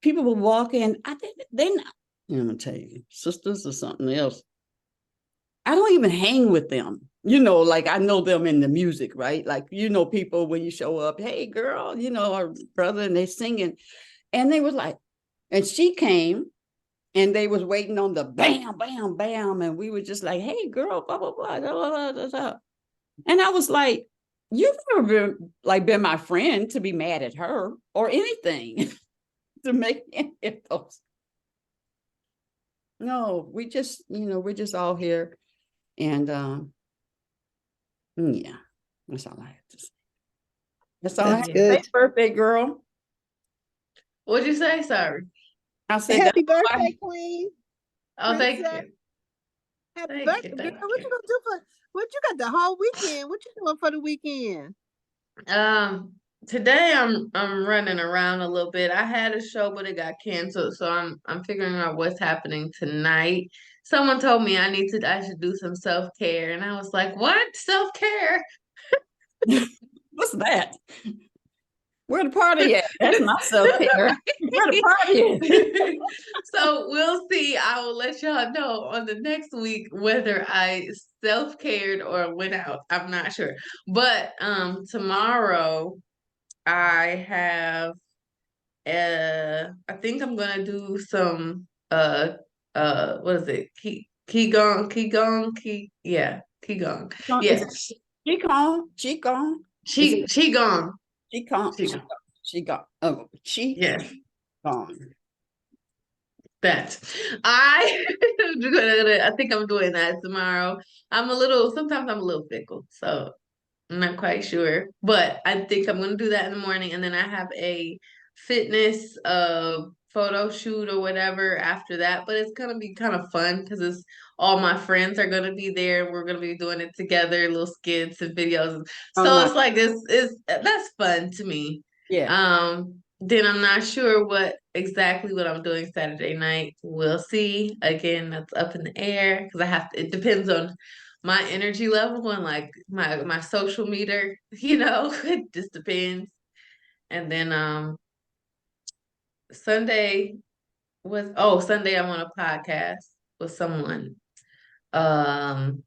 people would walk in. I think they not. I'm gonna tell you, sisters or something else. I don't even hang with them. Like I know them in the music, right? Like people when you show up, hey girl, our brother, and they singing, and they was like, and she came, and they was waiting on the bam, bam, bam, and we were just like, hey girl, blah blah blah, blah, blah, blah, blah. And I was like, you've never been my friend to be mad at her or anything to make any of those. No, we're just all here. And yeah, that's all I have to say. That's all I That's have to say, good. birthday girl. What'd you say? Sorry. I said that's Happy all I birthday, Queen. Oh, thank Princess. you. Happy Thank you. birthday, girl. Thank What you. you gonna do for what you got the whole weekend? What you doing for the weekend? Um, Today I'm running around a little bit. I had a show, but it got canceled, so I'm figuring out what's happening tonight. Someone told me I should do some self-care, and I was like, what? Self-care? What's that? Where the party at? That's my self-care. Where the party at? So we'll see. I will let y'all know on the next week whether I self-cared or went out. I'm not sure. But tomorrow I have I think I'm gonna do some what is it? Qigong. Is Yeah. it Qigong? Qigong? Is it Qigong. Qigong? Qigong. Qigong. Oh, Yes. Qigong. That I I think I'm doing that tomorrow. Sometimes I'm a little fickle, so I'm not quite sure, but I think I'm gonna do that in the morning, and then I have a fitness photo shoot or whatever after that. But it's gonna be kind of fun because it's all my friends are gonna be there, and we're gonna be doing it together, little skits and videos. Oh, So nice. it's like it's that's fun to me. Yeah. Then I'm not sure what I'm doing Saturday night. We'll see. Again, that's up in the air because it depends on my energy level and like my social meter, it just depends. And then Sunday Sunday I'm on a podcast with someone. Um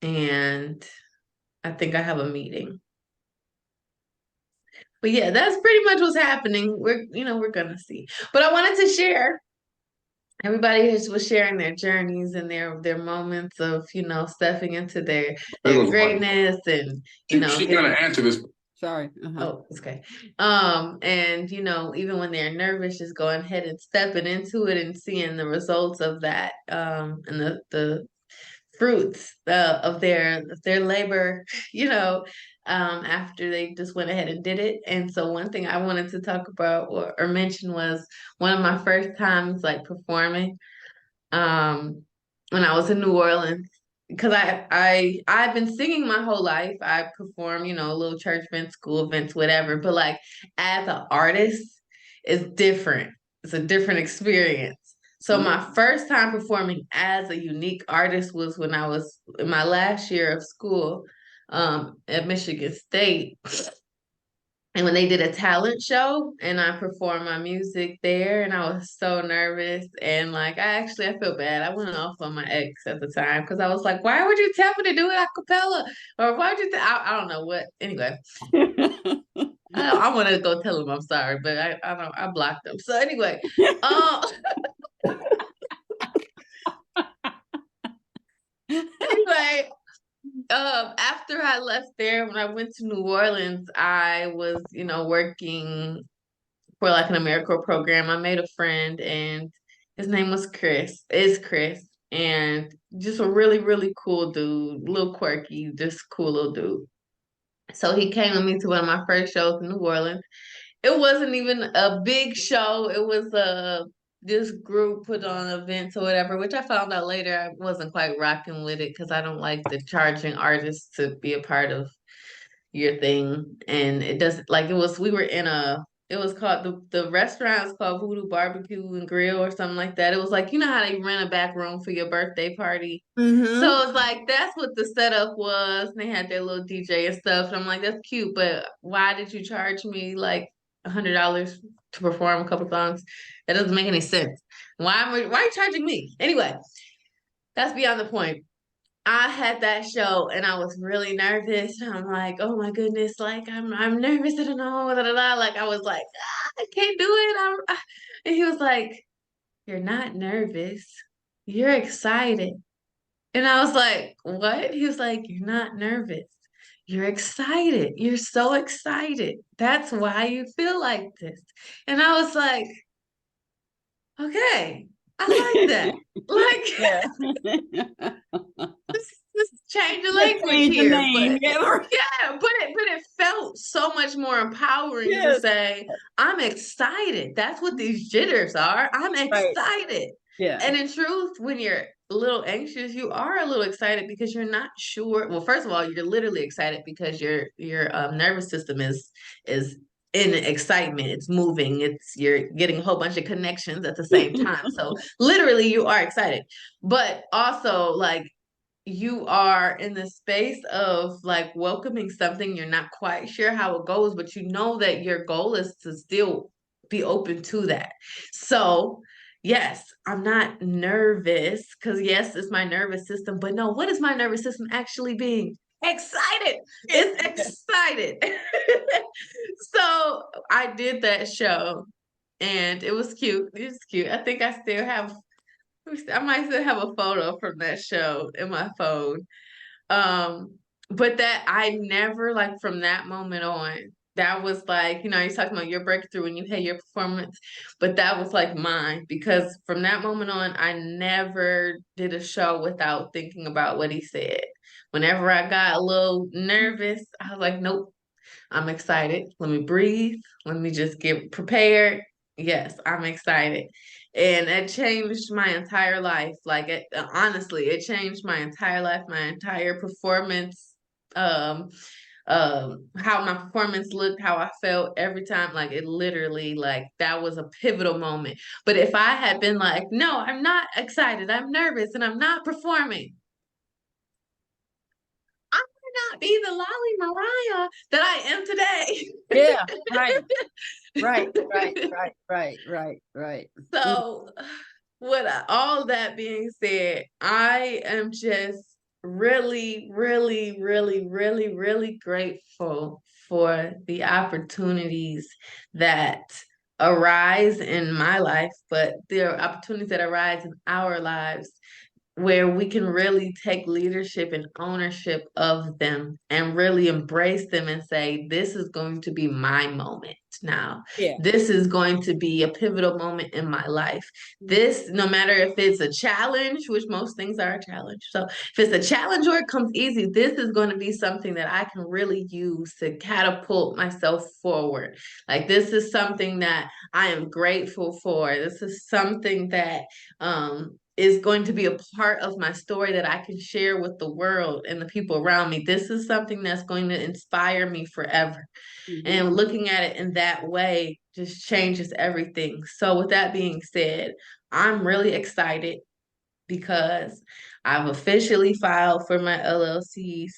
and I think I have a meeting. But yeah, that's pretty much what's happening. We're gonna see. But I wanted to share. Everybody was sharing their journeys and their moments of, stepping into their greatness and, She's gonna answer this. Sorry. oh, it's okay. And even when they're nervous, just going ahead and stepping into it and seeing the results of that, and the fruits of their labor, after they just went ahead and did it. And so one thing I wanted to talk about or mention was one of my first times like performing when I was in New Orleans. Because I've been singing my whole life. I perform, little church events, school events, whatever. But like as an artist, it's different. It's a different experience. So my first time performing as a unique artist was when I was in my last year of school at Michigan State. And when they did a talent show and I performed my music there and I was so nervous and like I feel bad. I went off on my ex at the time because I was like, why would you tell me to do it a cappella? Or why would you I don't know what. Anyway, I want to go tell him I'm sorry, but I blocked him. So anyway, anyway, after I left there, when I went to New Orleans, I was, working for like an AmeriCorps program. I made a friend and his name was Chris, and just a really, really cool dude, little quirky, just cool little dude. So he came with me to one of my first shows in New Orleans. It wasn't even a big show. It was this group put on events or whatever, which I found out later I wasn't quite rocking with it because I don't like the charging artists to be a part of your thing. And it doesn't like it was called the restaurant is called Voodoo Barbecue and Grill or something like that. It was like, how they rent a back room for your birthday party. So it's like that's what the setup was. And they had their little DJ and stuff. And I'm like, that's cute, but why did you charge me like $100 to perform a couple songs? That doesn't make any sense. Why are you charging me? Anyway, that's beyond the point. I had that show and I was really nervous. I'm like, oh my goodness, like I'm nervous. I don't know. Da, da, da. Like I was like, I can't do it. And he was like, you're not nervous. You're excited. And I was like, what? He was like, you're not nervous. You're excited. You're so excited. That's why you feel like this. And I was like, okay, I like that. Like, Yeah. Just change the Just language change the here, name. but Yeah. yeah, but it felt so much more empowering to Yes. say, I'm excited. That's what these jitters are. I'm Right. excited. Yeah. And in truth, when you're a little anxious, you are a little excited because you're not sure. Well, first of all, you're literally excited because your nervous system is in excitement. It's moving. You're getting a whole bunch of connections at the same time. So literally, you are excited, but also like you are in the space of like welcoming something you're not quite sure how it goes, but you know that your goal is to still be open to that. So, yes, I'm not nervous because, yes, it's my nervous system, but no, what is my nervous system actually being? Excited. It's excited. So, I did that show and it was cute. It was cute. I think I might still have a photo from that show in my phone. But that I never like from that moment on, that was like, you're talking about your breakthrough and you had your performance, but that was like mine because from that moment on, I never did a show without thinking about what he said. Whenever I got a little nervous, I was like, nope, I'm excited. Let me breathe. Let me just get prepared. Yes, I'm excited. And it changed my entire life. Like honestly, it changed my entire life, my entire performance, um, how my performance looked, how I felt every time. Like it literally, like that was a pivotal moment. But if I had been like, no, I'm not excited, I'm nervous, and I'm not performing, I would not be the Lolly Mariah that I am today. Yeah. Right. Right. So, all that being said, I am just really, really, really, really, really grateful for the opportunities that arise in my life, but there are opportunities that arise in our lives where we can really take leadership and ownership of them and really embrace them and say, this is going to be my moment now. Yeah. This is going to be a pivotal moment in my life. This, no matter if it's a challenge, which most things are a challenge. So if it's a challenge or it comes easy, this is going to be something that I can really use to catapult myself forward. Like this is something that I am grateful for. This is something that is going to be a part of my story that I can share with the world and the people around me. This is something that's going to inspire me forever. And looking at it in that way just changes everything. So, with that being said, I'm really excited because I've officially filed for my LLCs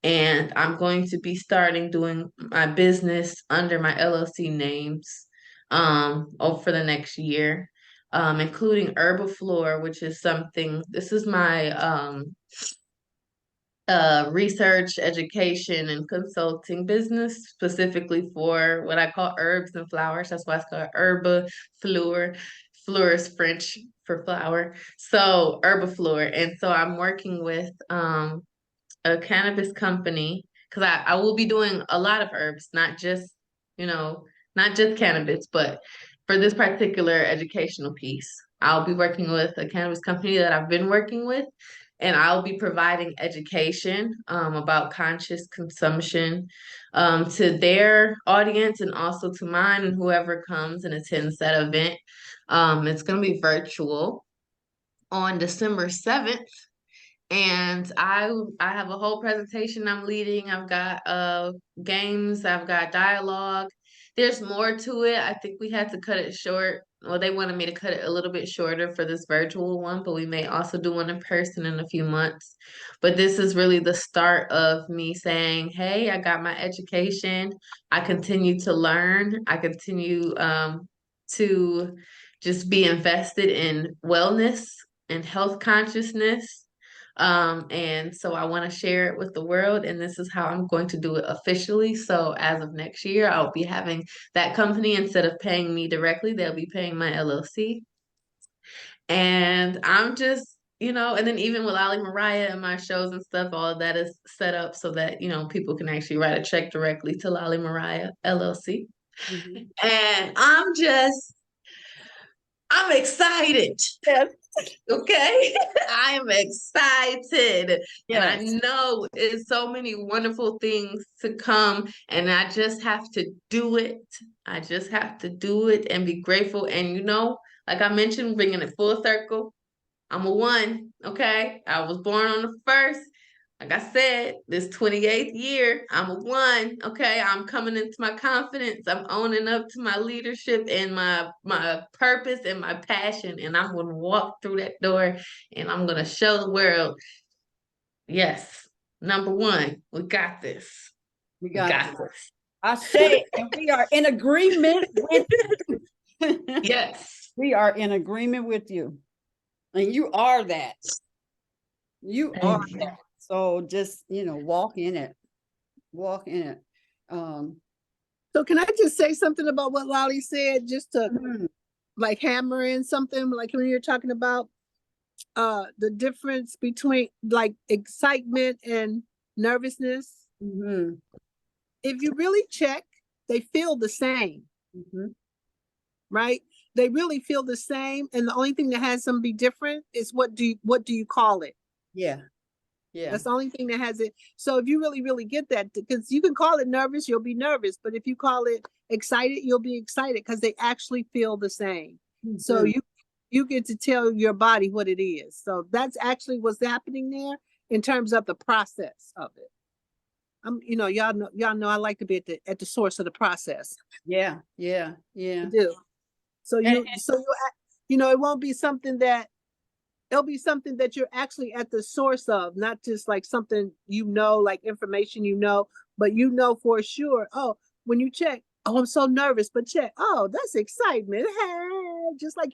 and I'm going to be starting doing my business under my LLC names over the next year, including Herbiflora, which is something, this is my research, education, and consulting business specifically for what I call herbs and flowers. That's why it's called Herbifleur. Fleur is French for flower. So Herbifleur. And so I'm working with a cannabis company because I will be doing a lot of herbs, not just cannabis, but for this particular educational piece, I'll be working with a cannabis company that I've been working with, and I'll be providing education about conscious consumption to their audience and also to mine and whoever comes and attends that event. It's going to be virtual on December 7th. And I have a whole presentation I'm leading. I've got games, I've got dialogue. There's more to it. I think we had to cut it short. Well, they wanted me to cut it a little bit shorter for this virtual one, but we may also do one in person in a few months. But this is really the start of me saying, hey, I got my education. I continue to learn. I continue to just be invested in wellness and health consciousness. And so I want to share it with the world, and this is how I'm going to do it officially. So as of next year, I'll be having that company instead of paying me directly, they'll be paying my LLC. And I'm just, and then even with Lolly Mariah and my shows and stuff, all of that is set up so that, people can actually write a check directly to Lolly Mariah LLC. And I'm I'm excited. Yes. Okay. I'm excited. And I Yes. know it's so many wonderful things to come. And I just have to do it. I just have to do it and be grateful. And like I mentioned, bringing it full circle. I'm a one, okay? I was born on the first. Like I said, this 28th year, I'm a one, okay? I'm coming into my confidence. I'm owning up to my leadership and my purpose and my passion. And I'm gonna walk through that door and I'm gonna show the world, yes, number one, we got this. We We got got this. this. I say, and we are in agreement with you. Yes. We are in agreement with you. And you are that. You are Thank you. that. So just, walk in it. Walk in it. So can I just say something about what Lolly said, just to mhm, like hammer in something, like when you're talking about the difference between like excitement and nervousness? mhm, If you really check, they feel the same, mhm. right? They really feel the same, and the only thing that has them be different is what do you call it? Yeah. Yeah. That's the only thing that has it. So if you really, really get that, because you can call it nervous, you'll be nervous. But if you call it excited, you'll be excited because they actually feel the same. So Mhm. you get to tell your body what it is. So that's actually what's happening there in terms of the process of it. Y'all know I like to be at the source of the process. Yeah. Yeah. I Yeah. do. So And, it won't be something that it'll be something that you're actually at the source of, not just like something like information but for sure. Oh, when you check, oh, I'm so nervous, but check, oh, that's excitement. Hey, just like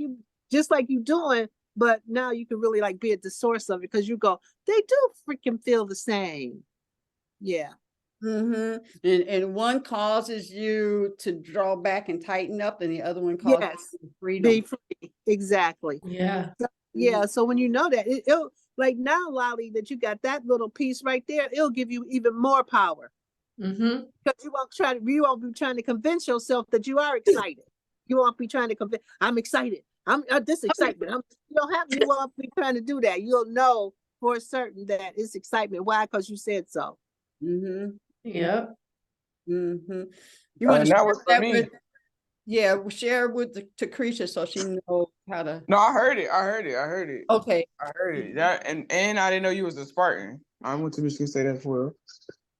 you doing, but now you can really like be at the source of it because you go, they do freaking feel the same. Yeah. mhm. And one causes you to draw back and tighten up, and the other one causes Yes. you Be freedom. free. Exactly. Yeah. Yeah. So when you know that, it'll like now, Lolly, that you got that little piece right there, it'll give you even more power. Mm-hmm. Because you won't be trying to convince yourself that you are excited. You won't be trying to convince. I'm excited. I'm this excitement. You won't be trying to do that. You'll know for certain that it's excitement. Why? Because you said so. Mhm. Yep. Mhm. You want to And that share was for that me. share with to Krisha so she knows how to. No, I heard it. I heard it. I heard it. Okay. I heard it. That and I didn't know you was a Spartan. I went to Michigan State as well.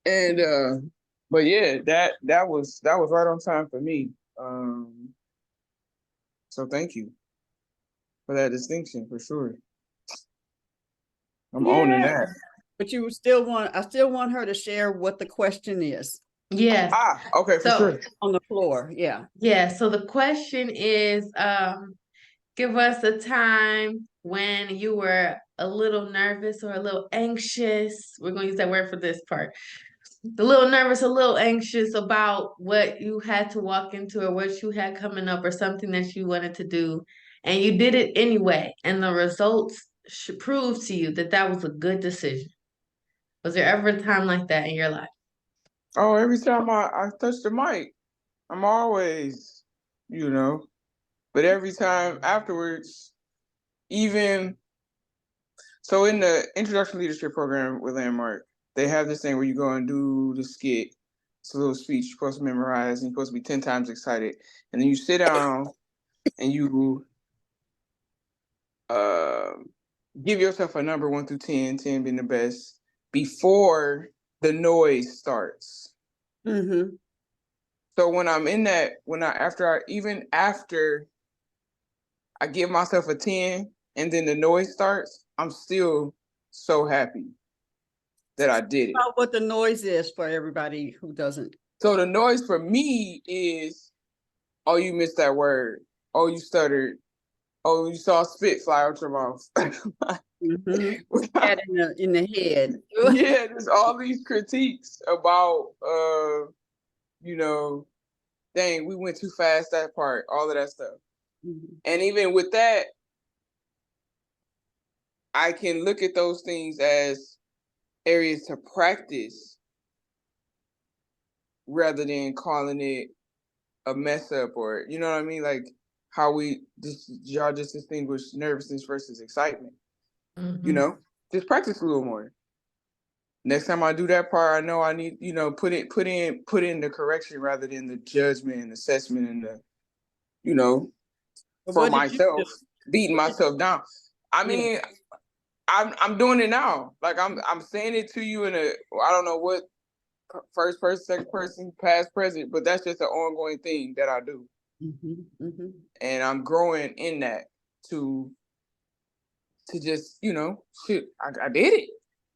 And but yeah, that was right on time for me. So thank you for that distinction for sure. I'm owning Yeah. that. But I still want her to share what the question is Yes. Okay, for So sure. on the floor. Yeah. yeah, so the question is, give us a time when you were a little nervous or a little anxious. We're going to use that word for this part. A little nervous, a little anxious about what you had to walk into or what you had coming up or something that you wanted to do. And you did it anyway. And the results should prove to you that that was a good decision. Was there ever a time like that in your life? Oh, every time I touch the mic, I'm always, but every time afterwards, even so in the introduction leadership program with Landmark, they have this thing where you go and do the skit. It's a little speech you're supposed to memorize, and you're supposed to be 10 times excited. And then you sit down and you give yourself a number 1 through 10, 10 being the best, before the noise starts. Mm-hmm. So when I'm in that, even after I give myself a 10 and then the noise starts, I'm still so happy that I did it. About what the noise is for everybody who doesn't. So the noise for me is, oh, you missed that word. Oh, you stuttered. Oh, you saw spit fly out your mouth. Mm-hmm. That in the head. Yeah, there's all these critiques about, dang, we went too fast that part, all of that stuff. Mm-hmm. And even with that, I can look at those things as areas to practice rather than calling it a mess up or, you know what I mean? Like, how y'all just distinguish nervousness versus excitement. Mhm. You know, just practice a little more. Next time I do that part, I know I need, put in the correction rather than the judgment and assessment and the, But for what did you do? myself, beating What did myself down. I Yeah. mean, I'm doing it now. Like I'm saying it to you in I don't know what first person, second person, past, present, but that's just an ongoing thing that I do. And I'm growing in that to just, shit, I did it.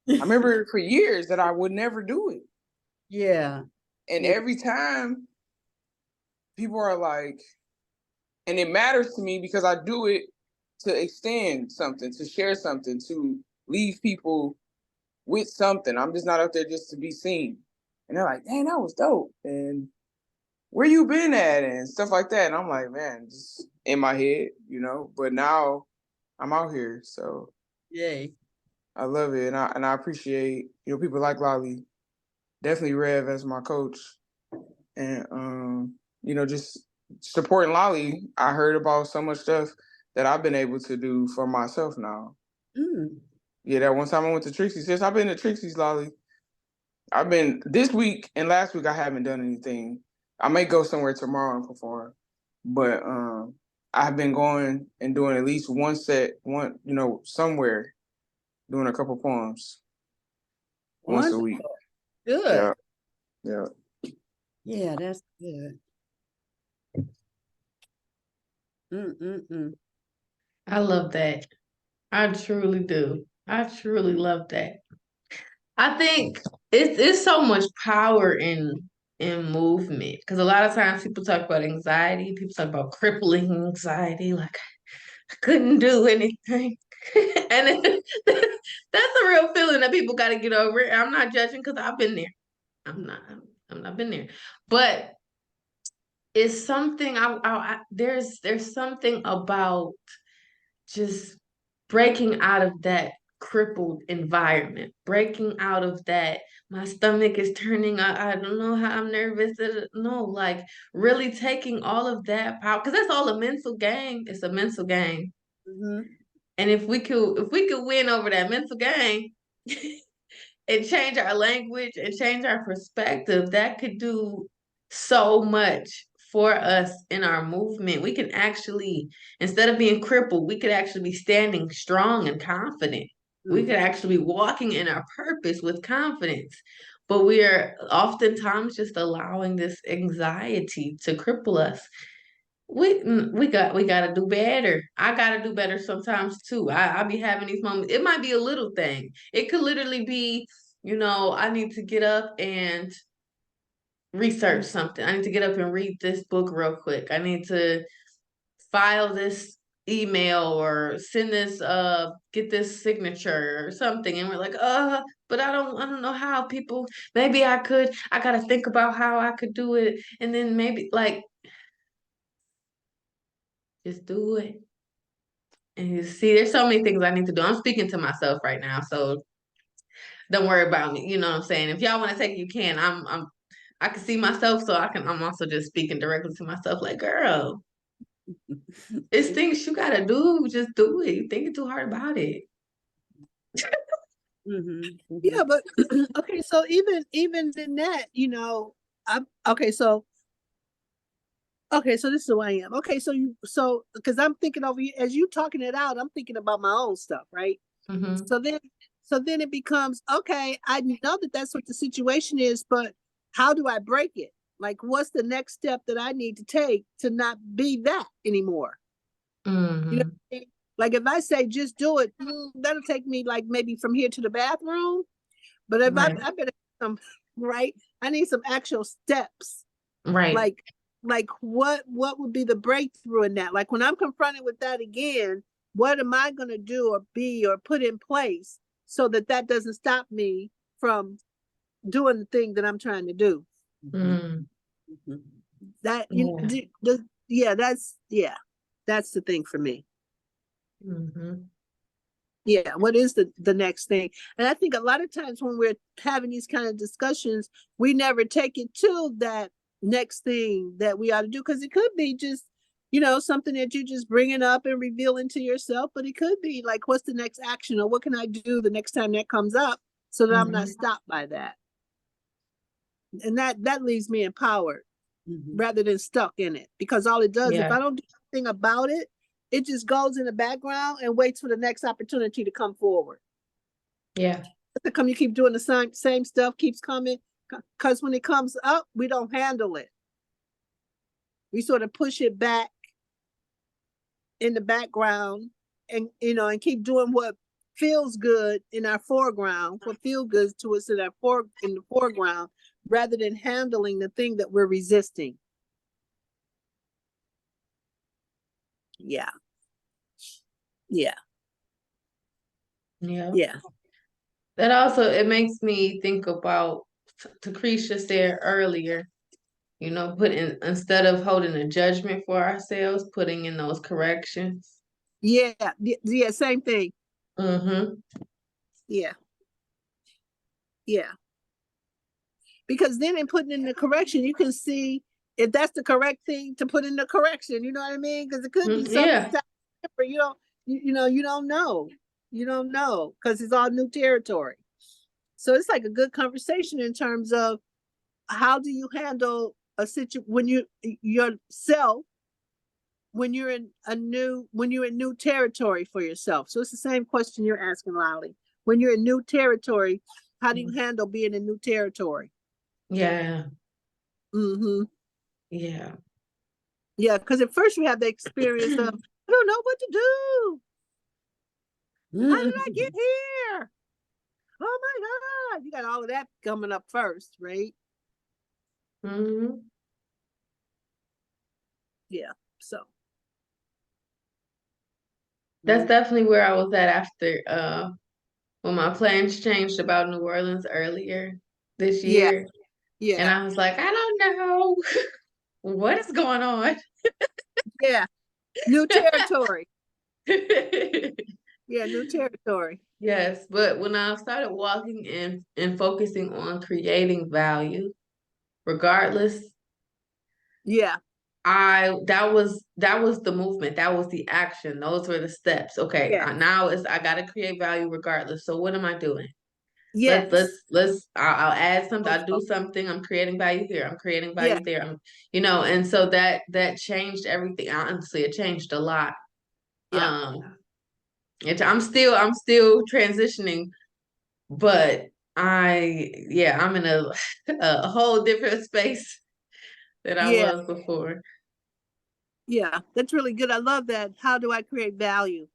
I remember for years that I would never do it. Yeah. And Yeah. every time people are like, and it matters to me because I do it to extend something, to share something, to leave people with something. I'm just not out there just to be seen. And they're like, dang, that was dope. And where you been at? And stuff like that. And I'm like, man, just in my head, but now I'm out here. So Yay. I love it. And I appreciate, people like Lolly, definitely Rev as my coach. And, just supporting Lolly. I heard about so much stuff that I've been able to do for myself now. Yeah, that one time I went to Trixie's. Yes, I've been to Trixie's, Lolly. I've been this week and last week I haven't done anything. I may go somewhere tomorrow and perform. But I've been going and doing at least one set, somewhere, doing a couple poems once a week. Good. Yeah. Yeah, that's good. I love that. I truly do. I truly love that. I think it's so much power in movement because a lot of times people talk about anxiety, people talk about crippling anxiety, like I couldn't do anything. And that's a real feeling that people got to get over. I'm not judging because I've been there. I'm not been there. But it's something there's something about just breaking out of that crippled environment, breaking out of that. My stomach is turning. I don't know how I'm nervous. No, like really taking all of that power because that's all a mental game. It's a mental game. And if we could win over that mental game and change our language and change our perspective, that could do so much for us in our movement. We can actually, instead of being crippled, we could actually be standing strong and confident. We could actually be walking in our purpose with confidence. But we are oftentimes just allowing this anxiety to cripple us. We got to do better. I got to do better sometimes too. I be having these moments. It might be a little thing. It could literally be, I need to get up and research something. I need to get up and read this book real quick. I need to file this email or send this get this signature or something. And we're like, but I don't know how people, maybe I gotta think about how I could do it. And then maybe like just do it. And you see, there's so many things I need to do. I'm speaking to myself right now, so don't worry about me. You know what I'm saying? If y'all want to take it, you can. I can see myself, so I'm also just speaking directly to myself, like, girl, it's things you gotta do. Just do it. You thinking too hard about it. Yeah, but okay, so even in that, so this is who I am. Okay, so because I'm thinking over you as you talking it out, I'm thinking about my own stuff, right? So then it becomes, okay, I know that that's what the situation is, but how do I break it? Like, what's the next step that I need to take to not be that anymore? You know what I mean? Like if I say just do it, that'll take me like maybe from here to the bathroom. But if I better right, I need some actual steps. Right. Like what would be the breakthrough in that? Like when I'm confronted with that again, what am I going to do or be or put in place so that doesn't stop me from doing the thing that I'm trying to do? That that's the thing for me. Yeah, what is the next thing? And I think a lot of times when we're having these kind of discussions, we never take it to that next thing that we ought to do, because it could be just, something that you just bringing up and revealing to yourself, but it could be like, what's the next action, or what can I do the next time that comes up so that I'm not stopped by that? And that leaves me empowered rather than stuck in it, because all it does, if I don't do anything about it, it just goes in the background and waits for the next opportunity to come forward. Yeah. You keep doing the same stuff, keeps coming, because when it comes up, we don't handle it. We sort of push it back in the background, and and keep doing what feels good in our foreground, what feels good to us in the foreground, rather than handling the thing that we're resisting. Yeah. That also, it makes me think about, Lucretia said earlier, instead of holding a judgment for ourselves, putting in those corrections. Yeah, same thing. Yeah. Because then in putting in the correction, you can see if that's the correct thing to put in the correction. You know what I mean? Because it could be something different. You don't know. You don't know, because it's all new territory. So it's like a good conversation in terms of how do you handle a situation when you're in new territory for yourself. So it's the same question you're asking, Lolly. When you're in new territory, how do you handle being in new territory? Yeah. Yeah, because at first you have the experience of, I don't know what to do. How did I get here? Oh my God. You got all of that coming up first, right? Yeah, so. That's definitely where I was at after when my plans changed about New Orleans earlier this year. Yeah. And I was like, I don't know what is going on. Yeah. New territory. Yeah, new territory. Yes, but when I started walking in and focusing on creating value, regardless, that was the movement. That was the action. Those were the steps. Okay, now I got to create value regardless. So what am I doing? Yes. I'll add something. I'll do something. I'm creating value here. I'm creating value there. And so that changed everything. Honestly, it changed a lot. I'm still transitioning, but I'm in a whole different space than I was before. Yeah, that's really good. I love that. How do I create value?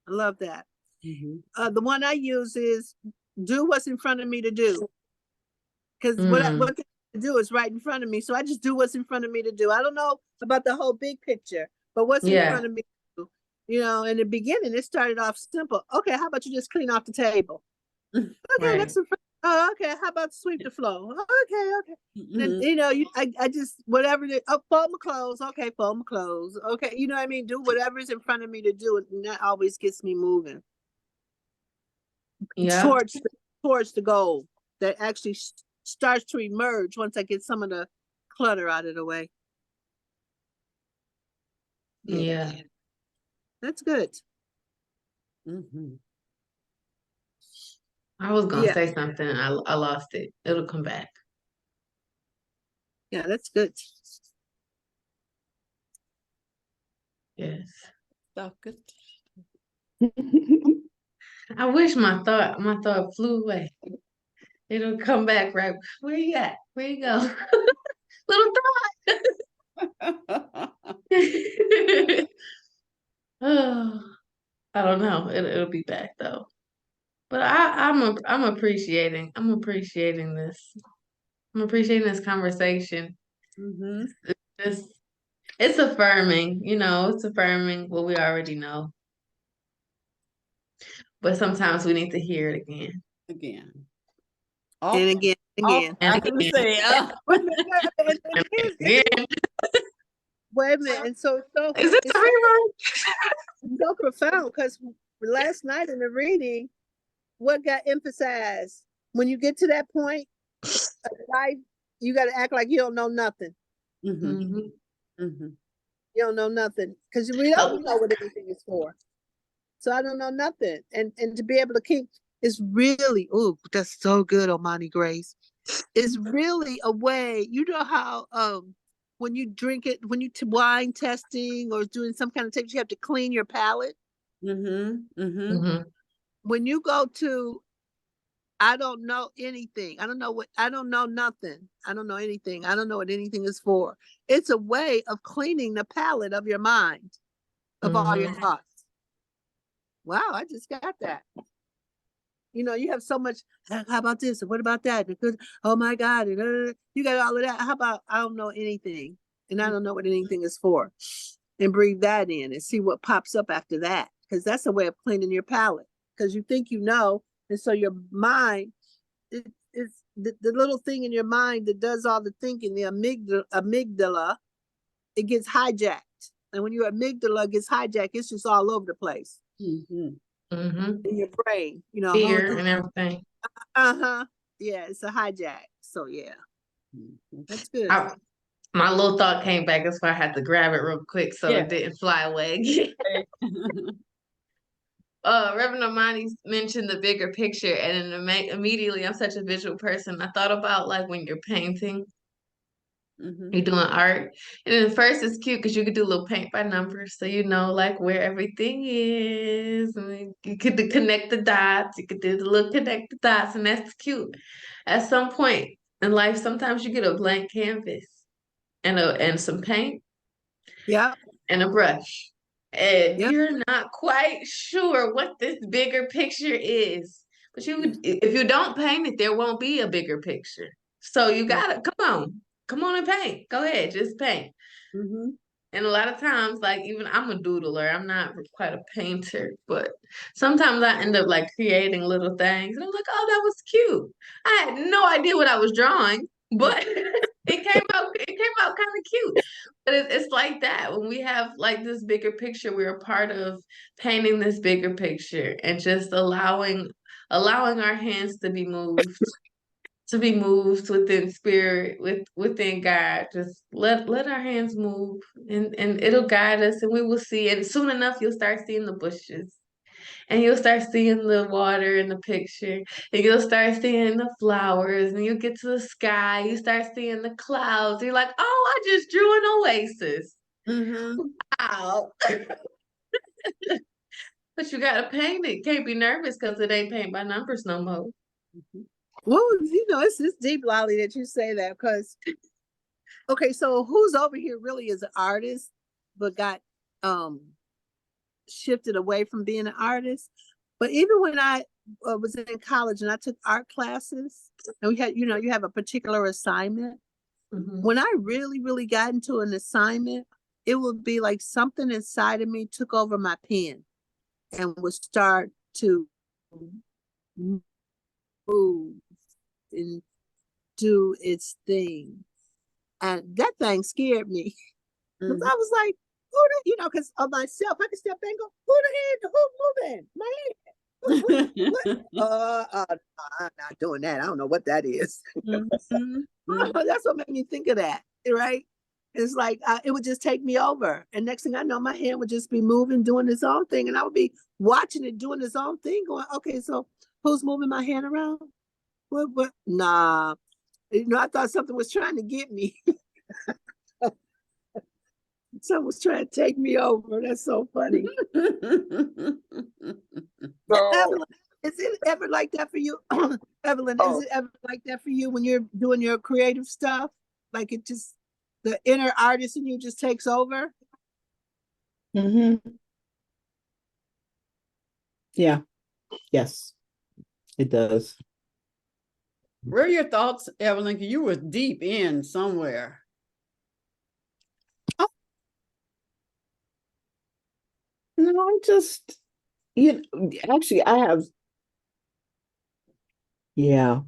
I love that. The one I use is do what's in front of me to do. Because what can I do is right in front of me. So I just do what's in front of me to do. I don't know about the whole big picture, but what's in front of me to do? In the beginning, it started off simple. Okay, how about you just clean off the table? Okay, that's okay. How about sweep the floor? Okay. Then I just whatever. Fold my clothes. Okay, fold my clothes. Okay, you know what I mean. Do whatever's in front of me to do, and that always gets me moving. Towards the goal that actually starts to emerge once I get some of the clutter out of the way. Yeah. That's good. I was gonna say something and I lost it. It'll come back. Yeah, that's good. Yes. So good. I wish my thought flew away. It'll come back right. Where you at? Where you go? Little thought. Oh, I don't know. It'll be back though. But I'm appreciating this. I'm appreciating this conversation. It's affirming, it's affirming what we already know. But sometimes we need to hear it again. And again. I was gonna say, wait a minute. And so is this a rerun? So profound, because last night in the reading, what got emphasized? When you get to that point of life, you got to act like you don't know nothing. You don't know nothing because we Oh. don't know what anything is for. So I don't know nothing. And to be able to keep is really, oh, that's so good, Omani Grace. It's really a way, you know how when you drink it, when you wine testing or doing some kind of test, you have to clean your palate. Mm-hmm. Mm-hmm. Mhm. When you go to I don't know anything. I don't know nothing. I don't know anything. I don't know what anything is for. It's a way of cleaning the palate of your mind, of all your thoughts. Wow, I just got that. You know, you have so much, how about this? And what about that? Oh my God. You got all of that. How about I don't know anything and I don't know what anything is for? And breathe that in and see what pops up after that. Because that's a way of cleaning your palate. Because you think you know. And so your mind, it's the little thing in your mind that does all the thinking, the amygdala, it gets hijacked. And when your amygdala gets hijacked, it's just all over the place. Mm-hmm. Mhm. In your brain, you know. Fear and everything. Uh-huh. Yeah, it's a hijack. So yeah, that's good. My little thought came back, that's why I had to grab it real quick so Yeah. it didn't fly away. Reverend Armani mentioned the bigger picture, and then immediately, I'm such a visual person. I thought about like when you're painting, Mm-hmm. you're doing art, and then first it's cute because you could do a little paint by numbers, so you know like where everything is, and then you could connect the dots. You could do the little connect the dots, and that's cute. At some point in life, sometimes you get a blank canvas and some paint Yeah, and a brush. And yeah, you're not quite sure what this bigger picture is. But if you don't paint it, there won't be a bigger picture. So you gotta come on and paint. Go ahead, just paint. Mm-hmm. And a lot of times, like even I'm a doodler, I'm not quite a painter, but sometimes I end up like creating little things. And I'm like, oh, that was cute. I had no idea what I was drawing, but it came out kind of cute. But it's like that. When we have like this bigger picture, we're a part of painting this bigger picture and just allowing our hands to be moved within spirit, within God. Just let our hands move and it'll guide us and we will see. And soon enough you'll start seeing the bushes. And you'll start seeing the water in the picture. And you'll start seeing the flowers. And you get to the sky. You start seeing the clouds. You're like, oh, I just drew an oasis. Mm-hmm. Wow. But you gotta paint it. Can't be nervous because it ain't paint by numbers no more. well, you know, it's deep, Lolly, that you say that because okay, so who's over here really is an artist, but got shifted away from being an artist. But even when I was in college and I took art classes, and we had, you know, you have a particular assignment. Mhm. When I really, really got into an assignment, it would be like something inside of me took over my pen and would start to move and do its thing. And that thing scared me. Because I was like, who the, you know, because of myself, I could step back and go, who the heck, who's moving? My hand. I'm not doing that. I don't know what that is. Mm-hmm. That's what made me think of that, right? It's like it would just take me over. And next thing I know, my hand would just be moving, doing its own thing. And I would be watching it doing its own thing, going, okay, so who's moving my hand around? What? Nah. You know, I thought something was trying to get me. Someone was trying to take me over. That's so funny. So, Evelyn, is it ever like that for you? Evelyn, is it ever like that for you when you're doing your creative stuff? Like it just, the inner artist in you just takes over? Mm-hmm. Yeah. Yes, it does. Where are your thoughts, Evelyn? You were deep in somewhere. No, I'm just, you know, actually, yeah,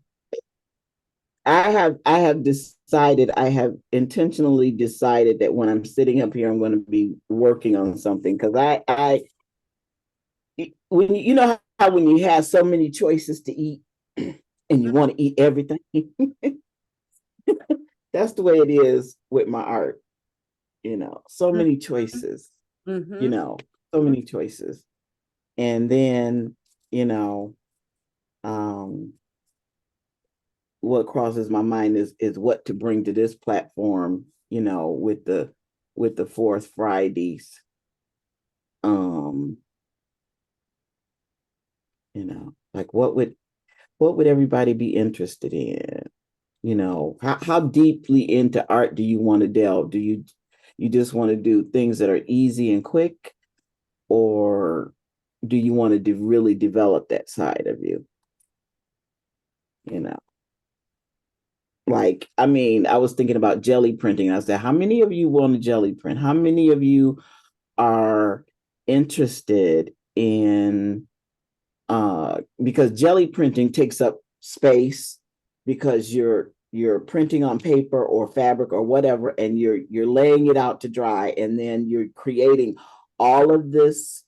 I have decided, I have intentionally decided that when I'm sitting up here, I'm going to be working on something because when you know how when you have so many choices to eat and you want to eat everything, that's the way it is with my art. so many choices, Mm-hmm. so many choices. And then, um, what crosses my mind is what to bring to this platform, with the fourth Fridays. Um, like what would everybody be interested in? How deeply into art do you want to delve? Do you just want to do things that are easy and quick, or do you want to really develop that side of you? Like, I mean, I was thinking about jelly printing. I said, how many of you want to jelly print? How many of you are interested in because jelly printing takes up space because you're printing on paper or fabric or whatever, and you're laying it out to dry, and then you're creating all of this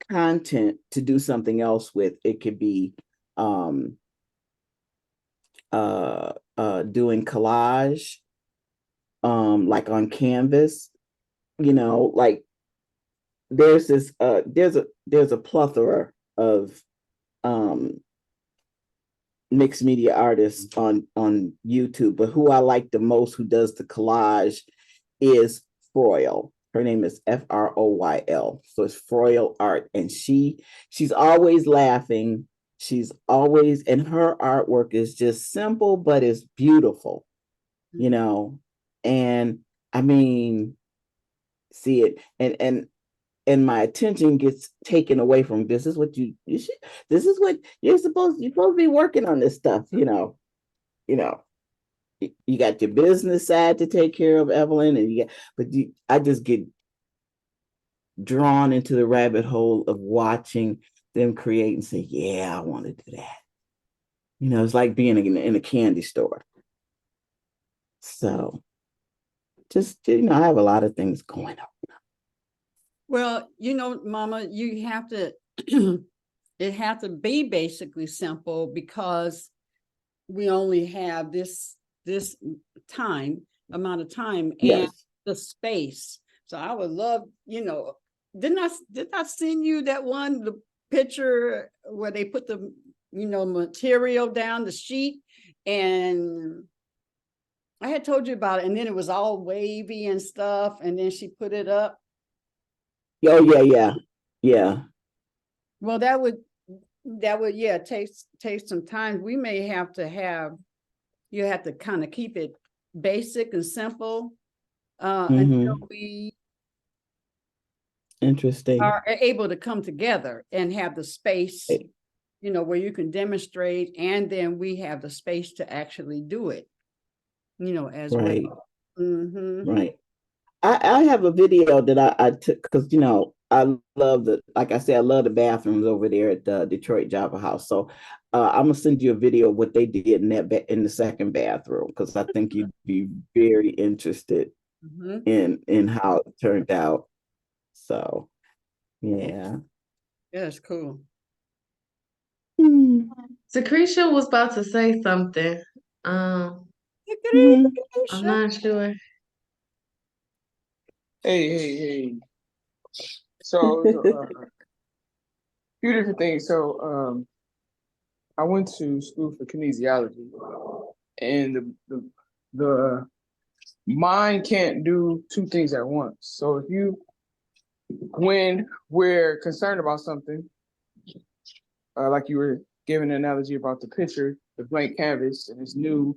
content to do something else with. It could be doing collage, like on canvas, like there's a plethora of um mixed media artists on YouTube, but who I like the most, who does the collage, is Froyle. Her name is Froyl. So it's Froyle Art, and she's always laughing. She's always, and her artwork is just simple, but it's beautiful, And I mean, see it, and my attention gets taken away from this is what you should, this is what you're supposed to be working on this stuff, you know you got your business side to take care of, Evelyn, and I just get drawn into the rabbit hole of watching them create and say, yeah, I want to do that. It's like being in a candy store. So just, I have a lot of things going on. Well, Mama, you have to, it has to be basically simple because we only have this amount of time and Yes. the space. So I would love, did I send you the picture where they put the, material down the sheet, and I had told you about it, and then it was all wavy and stuff, and then she put it up. Oh, yeah. Well, that would take some time. We may have to you have to kind of keep it basic and simple until we Interesting. are able to come together and have the space, where you can demonstrate, and then we have the space to actually do it, as right. well. Mm-hmm. Right. I have a video that I took because I love like I said, I love the bathrooms over there at the Detroit Java House. So I'm gonna send you a video of what they did in the second bathroom, because I think you'd be very interested in how it turned out. So yeah. Yeah, it's cool. Secretia was about to say something. I'm not sure. Hey. So, a few different things. So, I went to school for kinesiology, and the mind can't do two things at once. So when we're concerned about something, like you were giving an analogy about the picture, the blank canvas, and it's new,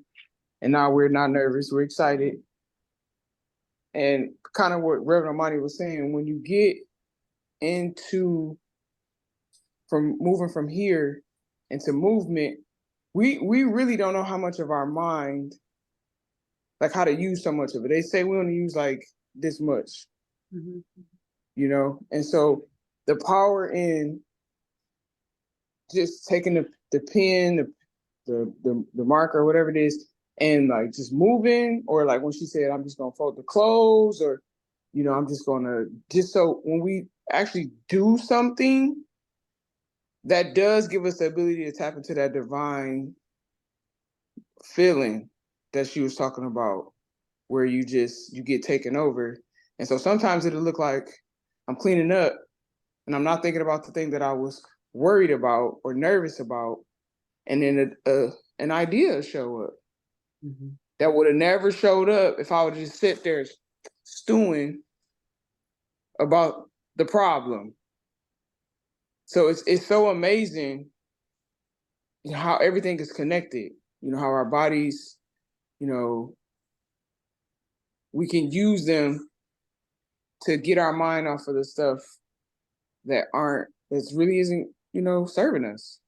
and now we're not nervous, we're excited. And kind of what Reverend Amani was saying, when you get from moving from here into movement, we really don't know how much of our mind, like how to use so much of it. They say we only use like this much, and so the power in just taking the pen, the marker, whatever it is, and like just moving, or like when she said, I'm just gonna fold the clothes, or I'm just gonna, just so when we actually do something, that does give us the ability to tap into that divine feeling that she was talking about, where you get taken over. And so sometimes it'll look like I'm cleaning up and I'm not thinking about the thing that I was worried about or nervous about. And then an idea will show up that would have never showed up if I would just sit there stewing about the problem. So it's so amazing, you know, how everything is connected, you know, how our bodies, you know, we can use them to get our mind off of the stuff that's really isn't, you know, serving us,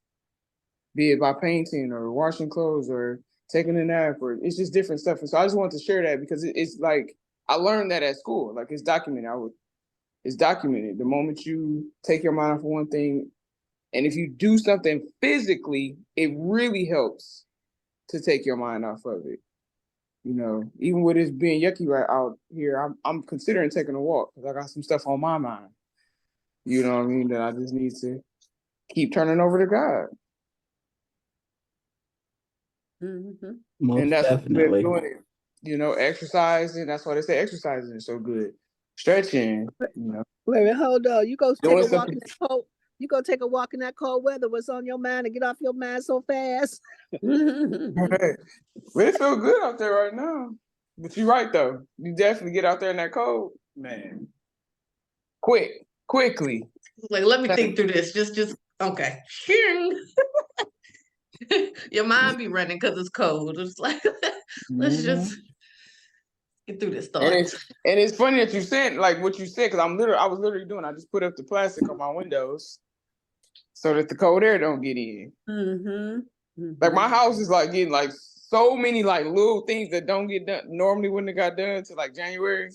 be it by painting or washing clothes or taking a nap, or it's just different stuff. And so I just wanted to share that because it's like, I learned that at school, like it's documented. It's documented. The moment you take your mind off of one thing, and if you do something physically, it really helps to take your mind off of it. You know, even with it being yucky right out here, I'm considering taking a walk because I got some stuff on my mind. You know what I mean? That I just need to keep turning over to God. Most And that's definitely. doing it. You know, exercising. That's why they say exercising is so good. Stretching. You know, Wait, hold on. You go take doing a walk something. in that cold. You go take a walk in that cold weather. What's on your mind and get off your mind so fast? But it feels good out there right now. But you're right though. You definitely get out there in that cold, man. Quickly. Like, let me think through this. Just okay. Your mind be running because it's cold. It's like, let's just get through this And thought. it's funny that you said like what you said, because I was literally doing. I just put up the plastic on my windows so that the cold air don't get in. Like my house is like getting like so many like little things that don't get done normally wouldn't have got done to like January.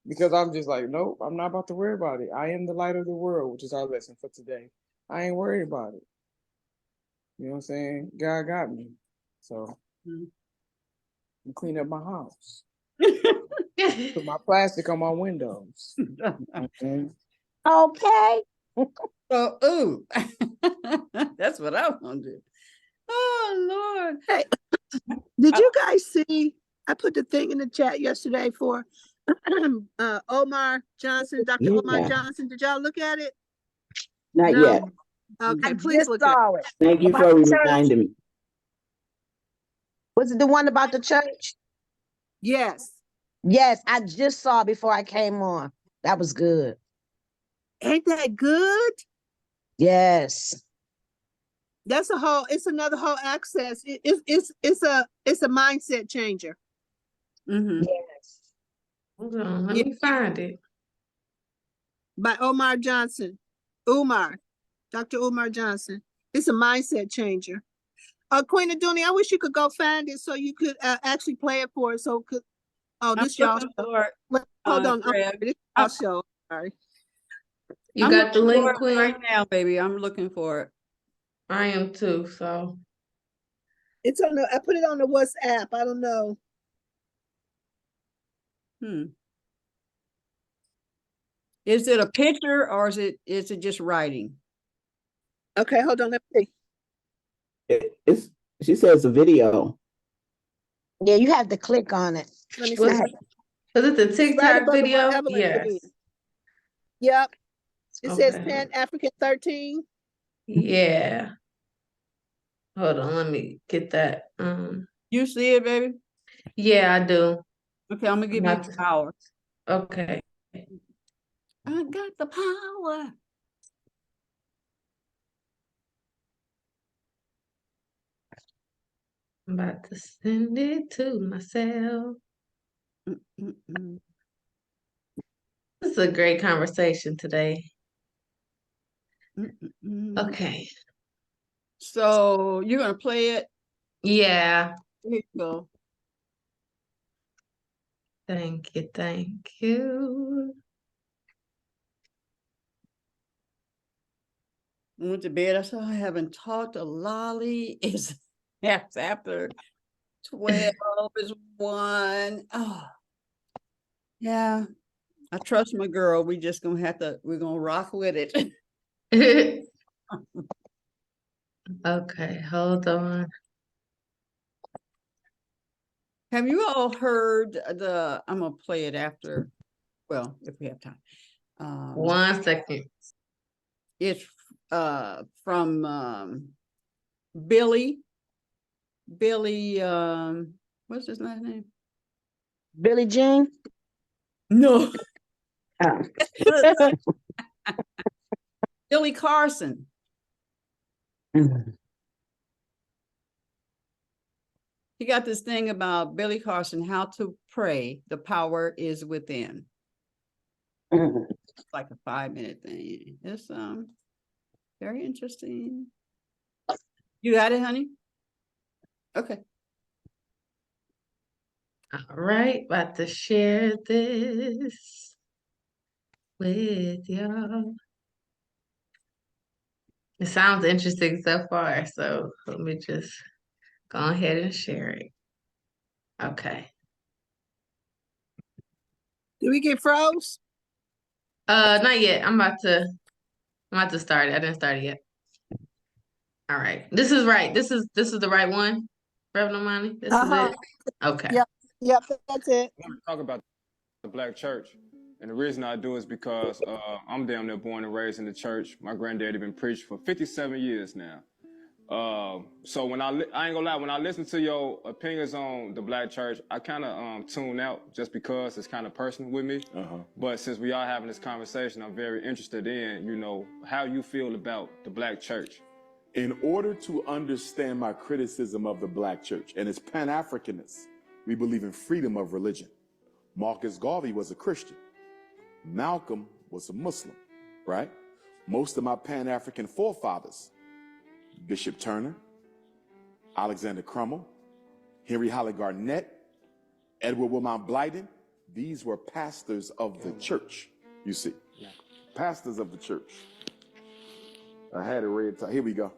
Because I'm just like, nope, I'm not about to worry about it. I am the light of the world, which is our lesson for today. I ain't worried about it. You know what I'm saying? God got me. So I'm clean up my house. Put my plastic on my windows. Okay. So, ooh, that's what I want to do. Oh, Lord. Hey, did you guys see? I put the thing in the chat yesterday for Omar Johnson, Dr. Omar Yeah, Johnson. Did y'all look at it? not No. yet. Okay, I please just look at saw it. Thank you About for the church. reminding me. Was it the one about the church? Yes. Yes, I just saw it before I came on. That was good. Ain't that good? Yes. That's it's another whole access. It's a mindset changer. Yes. Hold on, let me find it. By Omar Johnson. Dr. Umar Johnson. It's a mindset changer. Queen Aduni, I wish you could go find it so you could actually play it for us. This y'all show. Hold on. This y'all show. Sorry. You I'm got the looking for link, it Queen? right now, baby. I'm looking for it. I am too, so. It's on I put it on the WhatsApp. I don't know. Is it a picture or is it just writing? Okay, hold on. Let me see. She says a video. Yeah, you have to click on it. Let me Was, see. was it the Right TikTok above the video? word Evelyn put in. Yes. Yep. It says Okay. Pan African 13. Yeah. Hold on, let me get that. You see it, baby? Yeah, I do. Okay, I'm gonna give you the power. Okay. I got the power. I'm about to send it to myself. This is a great conversation today. Okay. So you're gonna play it? Yeah. Here you go. Thank you. Thank you. I went to bed. I said, I haven't talked to Lolly. It's after 12, it's 1. Oh, yeah. I trust my girl. We're gonna rock with it. Okay, hold on. Have you all heard I'm gonna play it after Well, if we have time. 1 second. It's from Billy. What's his last name? Billie Jean. No, Oh. Billy Carson. He got this thing about Billy Carson, how to pray. The power is within. It's like a 5-minute thing. It's very interesting. You got it, honey? Okay. All right, about to share this with y'all. It sounds interesting so far, so let me just go ahead and share it. Okay. Did we get froze? Not yet. I'm about to start it. I didn't start it yet. All right. This is right. This is the right one, Reverend Amani? This is it? Okay. Yep. Yep, that's it. I want to talk about the Black church. And the reason I do is because I'm damn near born and raised in the church. My granddaddy been preaching for 57 years now. So when I ain't gonna lie, when I listen to your opinions on the Black church, I kind of tune out just because it's kind of personal with me. But since we are having this conversation, I'm very interested in, you know, how you feel about the Black church. In order to understand my criticism of the Black church and its Pan-Africanists, we believe in freedom of religion. Marcus Garvey was a Christian. Malcolm was a Muslim, right? Most of my Pan-African forefathers, Bishop Turner, Alexander Crummell, Henry Halle Garnett, Edward Wilmot Blyden, these were pastors of the church, you see. Pastors of the church. I had a red tie. Here we go.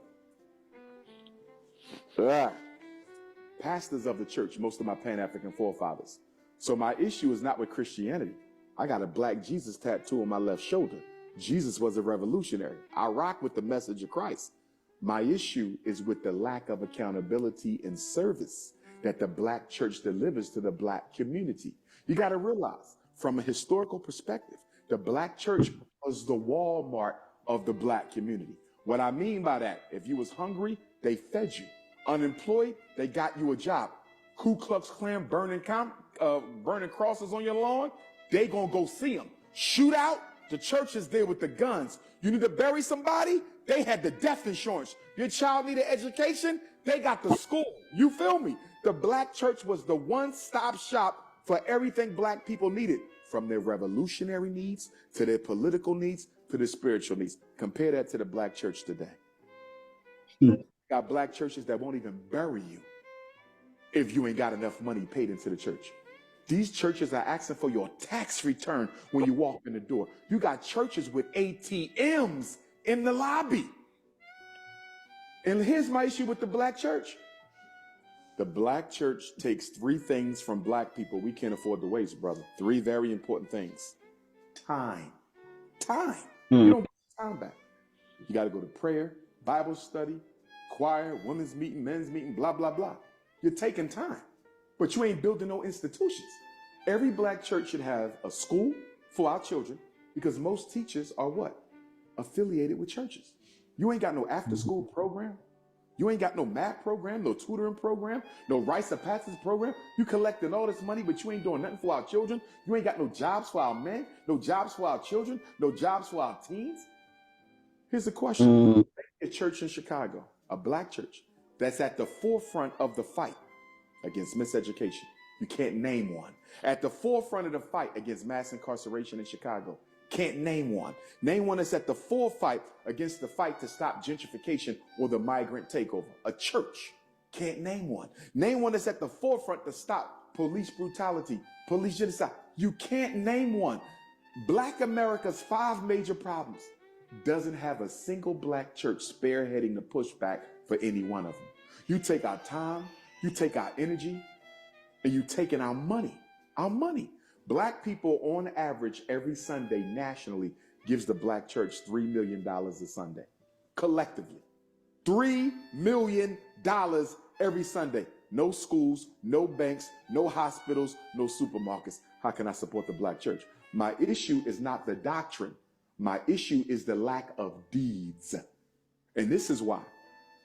Pastors of the church, most of my Pan-African forefathers. So my issue is not with Christianity. I got a black Jesus tattoo on my left shoulder. Jesus was a revolutionary. I rock with the message of Christ. My issue is with the lack of accountability and service that the Black church delivers to the Black community. You got to realize, from a historical perspective, the Black church was the Walmart of the Black community. What I mean by that, if you was hungry, they fed you. Unemployed, they got you a job. Ku Klux Klan burning crosses on your lawn, they gonna go see them. Shoot out, the church is there with the guns. You need to bury somebody, they had the death insurance. Your child needed education, they got the school. You feel me? The Black church was the one-stop shop for everything Black people needed, from their revolutionary needs to their political needs to their spiritual needs. Compare that to the Black church today. Got Black churches that won't even bury you if you ain't got enough money paid into the church. These churches are asking for your tax return when you walk in the door. You got churches with ATMs in the lobby. And here's my issue with the Black church. The Black church takes 3 things from Black people we can't afford to waste, brother. 3 very important things. Time. You don't get time back. You got to go to prayer, Bible study, choir, women's meeting, men's meeting, blah, blah, blah. You're taking time, but you ain't building no institutions. Every Black church should have a school for our children, because most teachers are what? Affiliated with churches. You ain't got no after-school program. You ain't got no math program, no tutoring program, no rites of passage program. You collecting all this money, but you ain't doing nothing for our children. You ain't got no jobs for our men, no jobs for our children, no jobs for our teens. Here's the question. A church in Chicago, a Black church, that's at the forefront of the fight against miseducation. You can't name one. At the forefront of the fight against mass incarceration in Chicago. Can't name one. Name one that's at the forefront against the fight to stop gentrification or the migrant takeover. A church. Can't name one. Name one that's at the forefront to stop police brutality, police genocide. You can't name one. Black America's 5 major problems doesn't have a single Black church spearheading the pushback for any one of them. You take our time, you take our energy, and you taking our money. Our money. Black people on average every Sunday nationally gives the Black church $3 million a Sunday. Collectively. $3 million every Sunday. No schools, no banks, no hospitals, no supermarkets. How can I support the Black church? My issue is not the doctrine. My issue is the lack of deeds. And this is why.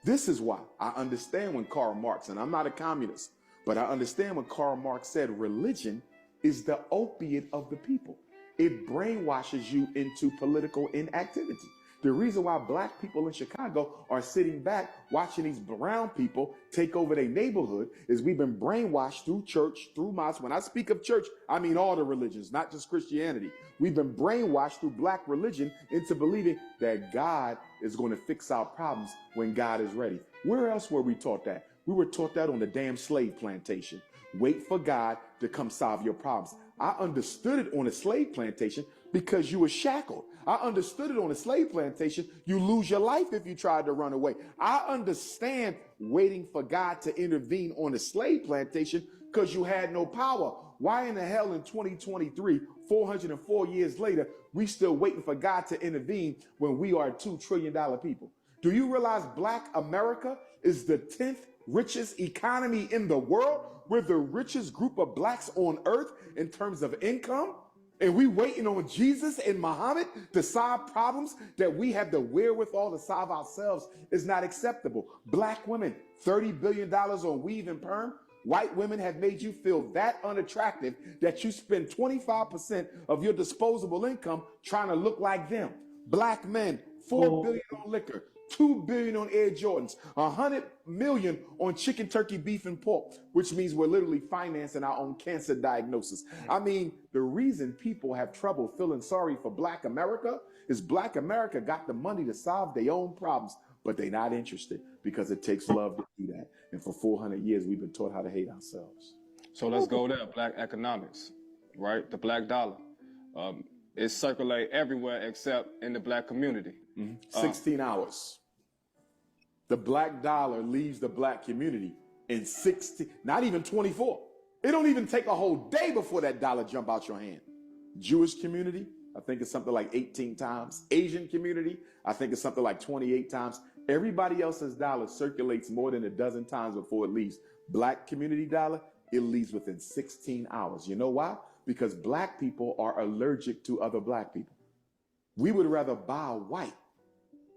This is why I understand when Karl Marx, and I'm not a communist, but I understand when Karl Marx said religion is the opiate of the people. It brainwashes you into political inactivity. The reason why black people in Chicago are sitting back watching these brown people take over their neighborhood is we've been brainwashed through church, through mosque. When I speak of church, I mean all the religions, not just Christianity. We've been brainwashed through black religion into believing that God is going to fix our problems when God is ready. Where else were we taught that? We were taught that on the damn slave plantation. Wait for God to come solve your problems. I understood it on a slave plantation because you were shackled. I understood it on a slave plantation. You lose your life if you tried to run away. I understand waiting for God to intervene on a slave plantation because you had no power. Why in the hell in 2023, 404 years later, we still waiting for God to intervene when we are a $2 trillion people? Do you realize Black America is the 10th richest economy in the world? We're the richest group of blacks on earth in terms of income. And we waiting on Jesus and Muhammad to solve problems that we have the wherewithal to solve ourselves is not acceptable. Black women, $30 billion on weave and perm. White women have made you feel that unattractive that you spend 25% of your disposable income trying to look like them. Black men, $4 billion on liquor, $2 billion on Air Jordans, $100 million on chicken, turkey, beef, and pork, which means we're literally financing our own cancer diagnosis. I mean, the reason people have trouble feeling sorry for Black America is Black America got the money to solve their own problems, but they're not interested because it takes love to do that. And for 400 years, we've been taught how to hate ourselves. So let's go there. Black economics, right? The black dollar. It circulate everywhere except in the black community. 16 hours. The black dollar leaves the black community in 16, not even 24. It don't even take a whole day before that dollar jump out your hand. Jewish community, I think it's something like 18 times. Asian community, I think it's something like 28 times. Everybody else's dollar circulates more than a dozen times before it leaves. Black community dollar, it leaves within 16 hours. You know why? Because black people are allergic to other black people. We would rather buy white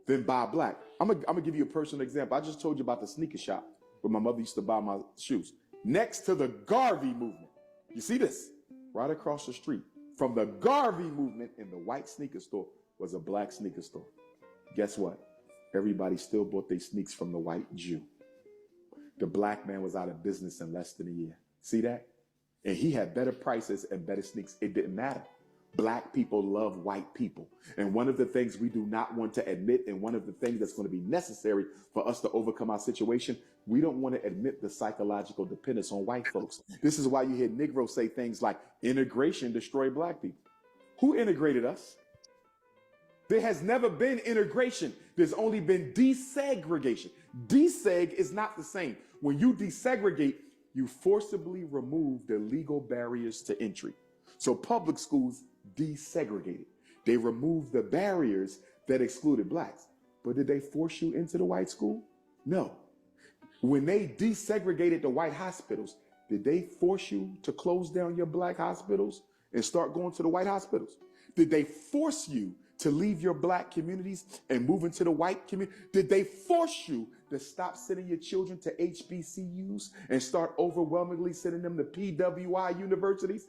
than buy black. I'm gonna give you a personal example. I just told you about the sneaker shop where my mother used to buy my shoes. Next to the Garvey movement, you see this? Right across the street from the Garvey movement in the white sneaker store was a black sneaker store. Guess what? Everybody still bought their sneaks from the white Jew. The black man was out of business in less than a year. See that? And he had better prices and better sneaks. It didn't matter. Black people love white people. And one of the things we do not want to admit, and one of the things that's going to be necessary for us to overcome our situation, we don't want to admit the psychological dependence on white folks. This is why you hear Negroes say things like integration destroyed black people. Who integrated us? There has never been integration. There's only been desegregation. Deseg is not the same. When you desegregate, you forcibly remove the legal barriers to entry. So public schools desegregated. They removed the barriers that excluded blacks. But did they force you into the white school? No. When they desegregated the white hospitals, did they force you to close down your black hospitals and start going to the white hospitals? Did they force you to leave your black communities and move into the white community? Did they force you to stop sending your children to HBCUs and start overwhelmingly sending them to PWI universities?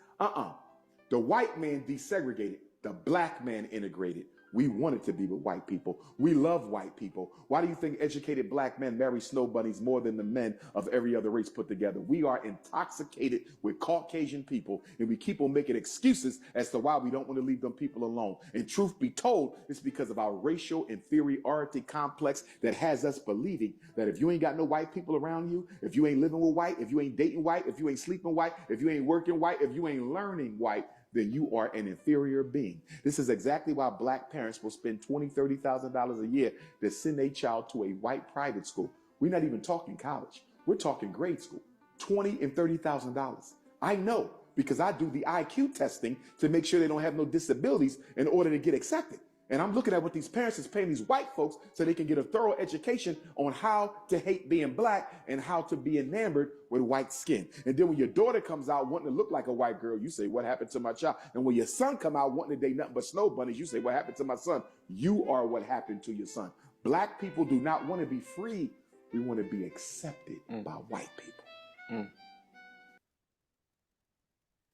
The white man desegregated, the black man integrated. We wanted to be with white people. We love white people. Why do you think educated black men marry snow bunnies more than the men of every other race put together? We are intoxicated with Caucasian people, and we keep on making excuses as to why we don't want to leave them people alone. And truth be told, it's because of our racial inferiority complex that has us believing that if you ain't got no white people around you, if you ain't living with white, if you ain't dating white, if you ain't sleeping white, if you ain't working white, if you ain't learning white, then you are an inferior being. This is exactly why black parents will spend $20,000, $30,000 a year to send a child to a white private school. We're not even talking college. We're talking grade school. $20,000 and $30,000. I know because I do the IQ testing to make sure they don't have no disabilities in order to get accepted. And I'm looking at what these parents is paying these white folks so they can get a thorough education on how to hate being black and how to be enamored with white skin. And then when your daughter comes out wanting to look like a white girl, you say, what happened to my child? And when your son come out wanting to date nothing but snow bunnies, you say, what happened to my son? You are what happened to your son. Black people do not want to be free. We want to be accepted by white people.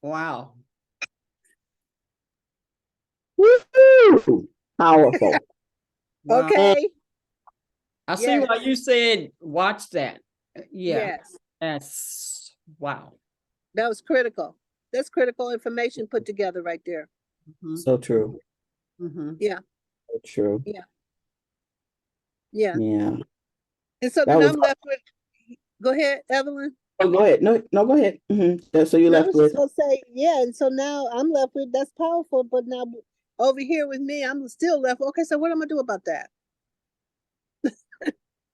Wow. Woo! Powerful. Wow. Okay. I see Yes. why you said watch that. Yeah. Yes. That's wow. That was critical. That's critical information put together right there. Mhm. So true. Mhm. Yeah. So true. Yeah. Yeah. And so That then was. I'm left with, go ahead, Evelyn. Oh, go ahead. No, go ahead. So you I left was with. just gonna say, yeah, and so now I'm left with, that's powerful, but now over here with me, I'm still left. Okay, so what am I gonna do about that?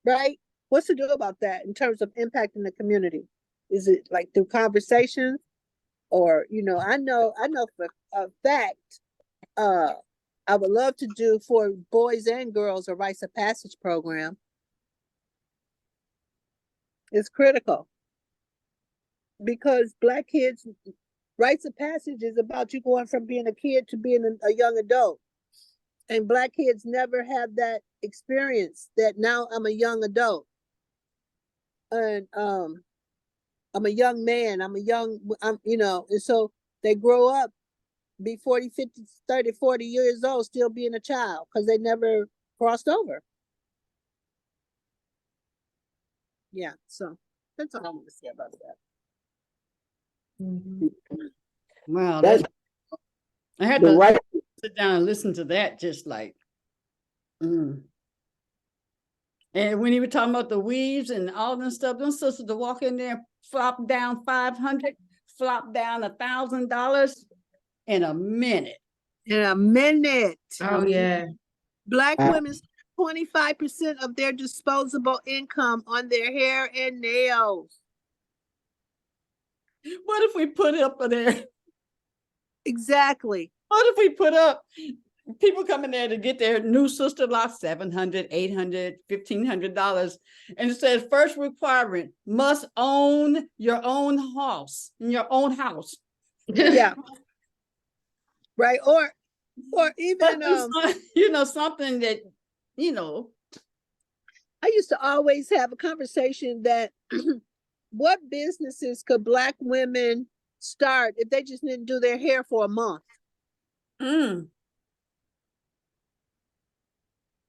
Right? What's to do about that in terms of impacting the community? Is it like through conversation, or I know for a fact, I would love to do for boys and girls a rites of passage program. It's critical because Black kids, rites of passage is about you going from being a kid to being a young adult. And Black kids never have that experience that now I'm a young adult. And I'm a young man, and so they grow up, be 40, 50, 30, 40 years old, still being a child because they never crossed over. Yeah, so that's all I'm gonna say about that. Wow, That, I had the to right. sit down and listen to that, just like. And when you were talking about the weaves and all them stuff, them sisters to walk in there, flop down 500, flop down $1,000 in a minute. In a minute. Oh yeah. Black women spend 25% of their disposable income on their hair and nails. What if we put up there? Exactly. What if we put up people coming there to get their new sister-in-law $700, $800, $1,500, and it says first requirement must own your own house in your own house. Yeah. Right. Or even something that I used to always have a conversation that what businesses could Black women start if they just didn't do their hair for a month?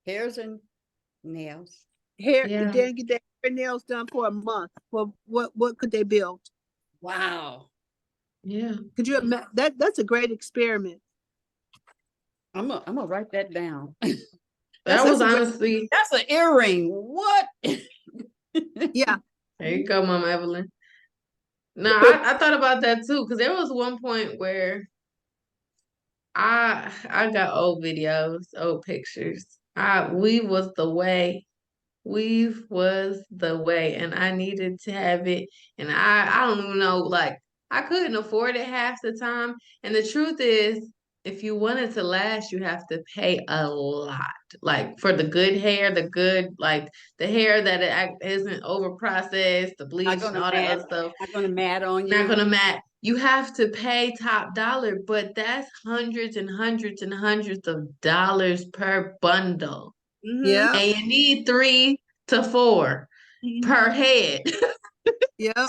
Hairs and nails. Hair, Yeah. then get their hair and nails done for a month. Well, what could they build? Wow. Yeah. Could you imagine that? That's a great experiment. I'm gonna write that down. That was honestly. That's an earring. What? Yeah. There you go, Mama Evelyn. No, I thought about that too, because there was one point where I got old videos, old pictures. Weave was the way. Weave was the way, and I needed to have it. And I don't even know, like I couldn't afford it half the time. And the truth is, if you want it to last, you have to pay a lot. Like for the good hair, like the hair that isn't over processed, the bleach and all that other stuff. Not gonna mat on you. Not gonna mat. You have to pay top dollar, but that's hundreds and hundreds and hundreds of dollars per bundle. Yeah. And you need 3 to 4 per head. Yeah.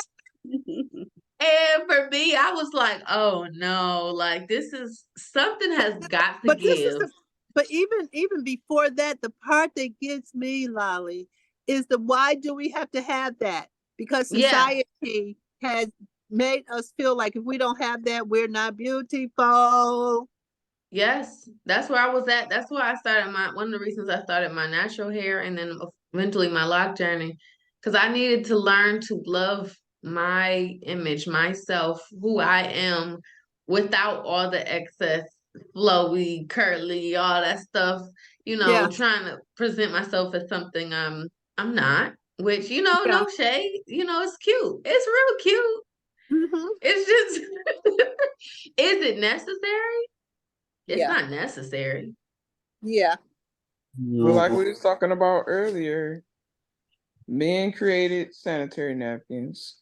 And for me, I was like, oh no, like this is something has got to give. But even before that, the part that gets me, Lolly, is why do we have to have that? Because society has made us feel like if we don't have that, we're not beautiful. Yes, that's where I was at. That's why I started one of the reasons I started my natural hair and then eventually my lock journey. Because I needed to learn to love my image, myself, who I am, without all the excess, flowy, curly, all that stuff, trying to present myself as something I'm not, which, no shade, it's cute. It's real cute. It's just, is it necessary? It's not necessary. Yeah. But like Yeah. we was talking about earlier, men created sanitary napkins.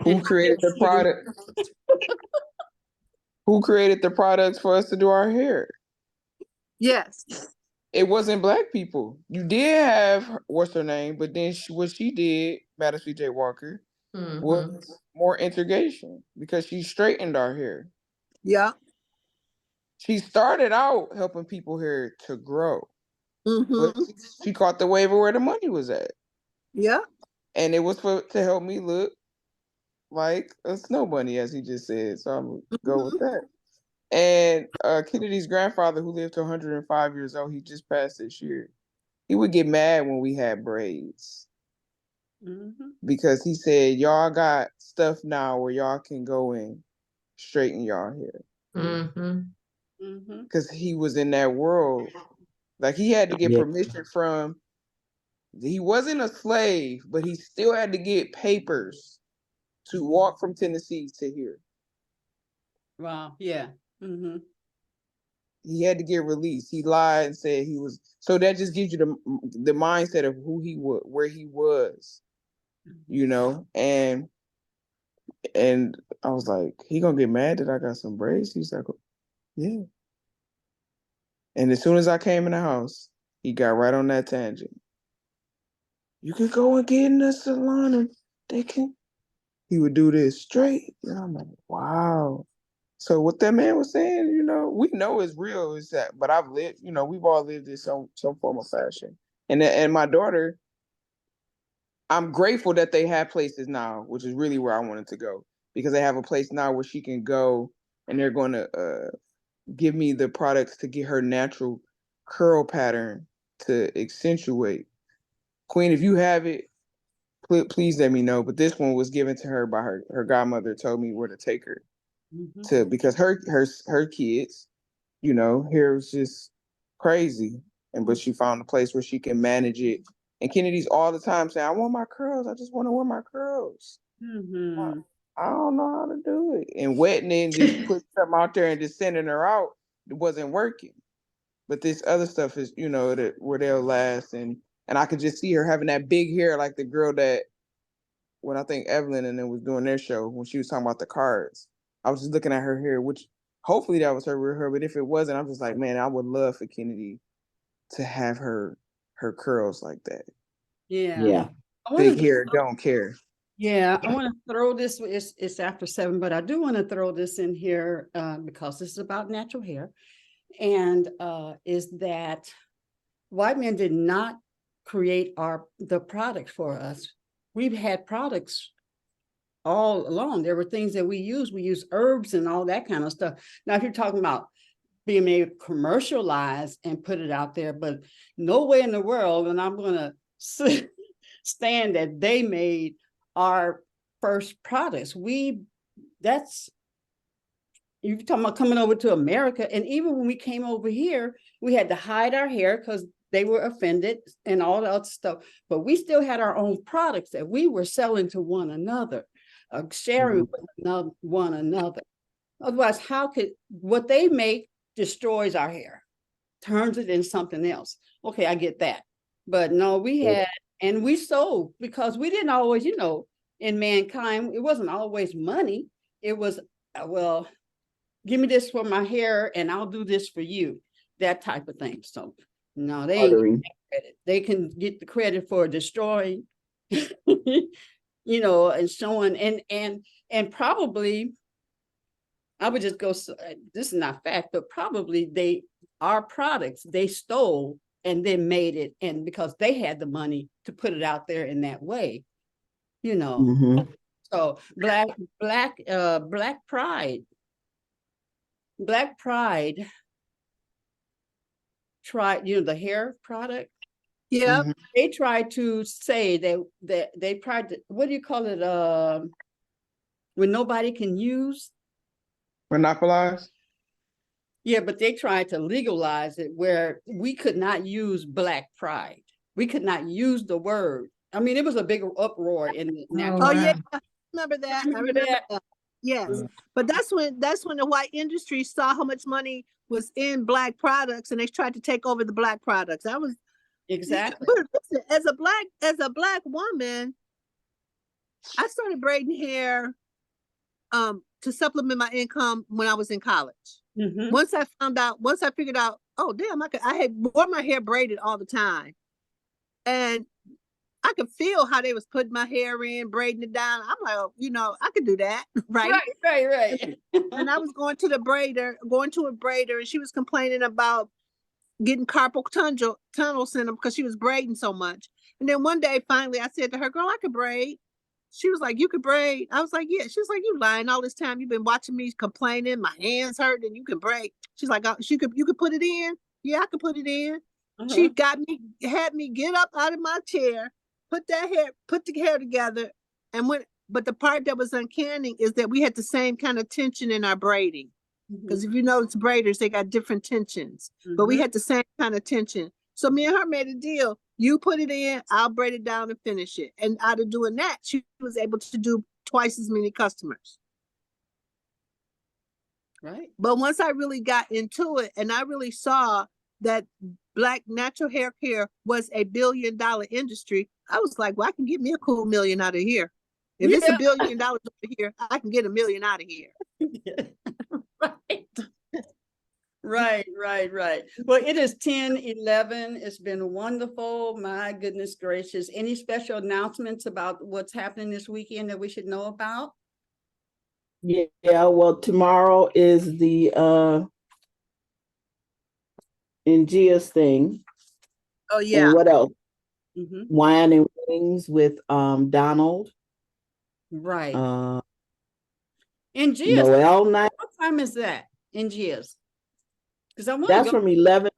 Who And created the product? Who created the products for us to do our hair? Yes. It wasn't black people. You did have what's her name, but then what she did, Madison J. Walker, was more integration because she straightened our hair. Yeah. She started out helping people hair to grow, but Mm-hmm. she caught the wave of where the money was at, Yeah. and it was to help me look like a snow bunny, as he just said. So I'm gonna go with that. And Kennedy's grandfather, who lived to 105 years old, he just passed this year. He would get mad when we had braids because he said, "Y'all got stuff now where y'all can go and straighten y'all hair." Because he was in that world, like he had to get Yeah. permission from. He wasn't a slave, but he still had to get papers to walk from Tennessee to here. Wow. Yeah. Mm-hmm. He had to get released. He lied and said he was. So that just gives you the mindset of who he was, where he was, you know. And I was like, he gonna get mad that I got some braids? He's like, yeah. And as soon as I came in the house, he got right on that tangent. You can go and get in the salon and they can. He would do this straight. And I'm like, wow. So what that man was saying, you know, we know it's real. Is that? But I've lived, you know, we've all lived in some form of fashion. And my daughter, I'm grateful that they have places now, which is really where I wanted to go, because they have a place now where she can go and they're going to give me the products to get her natural curl pattern to accentuate. Queen, if you have it, please let me know. But this one was given to her by her godmother, told me where to take her to, because her kids, you know, hair was just crazy. But she found a place where she can manage it. And Kennedy's all the time saying, I want my curls. I just want to wear my curls. I don't know how to do it. And wetting it and just putting something out there and just sending her out, it wasn't working. But this other stuff is, you know, that where they'll last. And I could just see her having that big hair like the girl that, when I think Evelyn and them was doing their show, when she was talking about the cards. I was just looking at her hair, which hopefully that was her real hair. But if it wasn't, I'm just like, man, I would love for Kennedy to have her curls like that. Yeah. Yeah. Big hair, don't care. Yeah, I want to throw this. It's after 7, but I do want to throw this in here because this is about natural hair, and is that white men did not create the product for us. We've had products all along. There were things that we use. We use herbs and all that kind of stuff. Now, if you're talking about being made commercialized and put it out there, but no way in the world, and I'm going to stand that they made our first products. That's, you're talking about coming over to America. And even when we came over here, we had to hide our hair because they were offended and all the other stuff. But we still had our own products that we were selling to one another, sharing with one another. Otherwise, how could what they make destroys our hair, turns it into something else? Okay, I get that. But no, we had, and we sold because we didn't always, you know, in mankind, it wasn't always money. It was, well, give me this for my hair and I'll do this for you, that type of thing. So no, they ain't getting that credit. They can get the credit for destroying, you know, and showing, and probably, I would just go, this is not fact, but probably our products, they stole and then made it. And because they had the money to put it out there in that way, you know. So Black Pride tried, you know, the hair product. Yeah. They tried to say that they tried to, what do you call it? When nobody can use. Monopolize? Yeah, but they tried to legalize it where we could not use Black Pride. We could not use the word. I mean, it was a big uproar in the natural. Oh, yeah. I remember that. Remember that? Yes, but that's when the white industry saw how much money was in black products, and they tried to take over the black products. That was Exactly. But listen, as a black woman, I started braiding hair to supplement my income when I was in college. Mm-hmm. Once I figured out, oh damn, I had wore my hair braided all the time, and I could feel how they was putting my hair in, braiding it down. I'm like, oh, I could do that, right? Right. And I was going to a braider, and she was complaining about getting carpal tunnel syndrome because she was braiding so much. And then one day, finally, I said to her, "Girl, I could braid." She was like, "You could braid?" I was like, "Yeah." She was like, "You lying all this time. You've been watching me complaining. My hands hurt, and you can braid." She's like, you could put it in." Yeah, I could put it in. She had me get up out of my chair, put the hair together, and but the part that was uncanny is that we had the same kind of tension in our braiding. Because if you notice braiders, they got different tensions, but we had the same kind of tension. So me and her made a deal. You put it in, I'll braid it down and finish it. And out of doing that, she was able to do twice as many customers. Right. But once I really got into it and I really saw that black natural hair care was a $1 billion industry, I was like, well, I can get me a cool $1 million out of here. If it's $1 billion over here, I can get $1 million out of here. Right. Well, it is 10:11. It's been wonderful. My goodness gracious. Any special announcements about what's happening this weekend that we should know about? Yeah, well, tomorrow is the Ngia's thing. Oh yeah. And what else? Wine and Wings with Donald. Right. Ngia's Noel night. What time is that? Ngia's? Because I want That's from 11.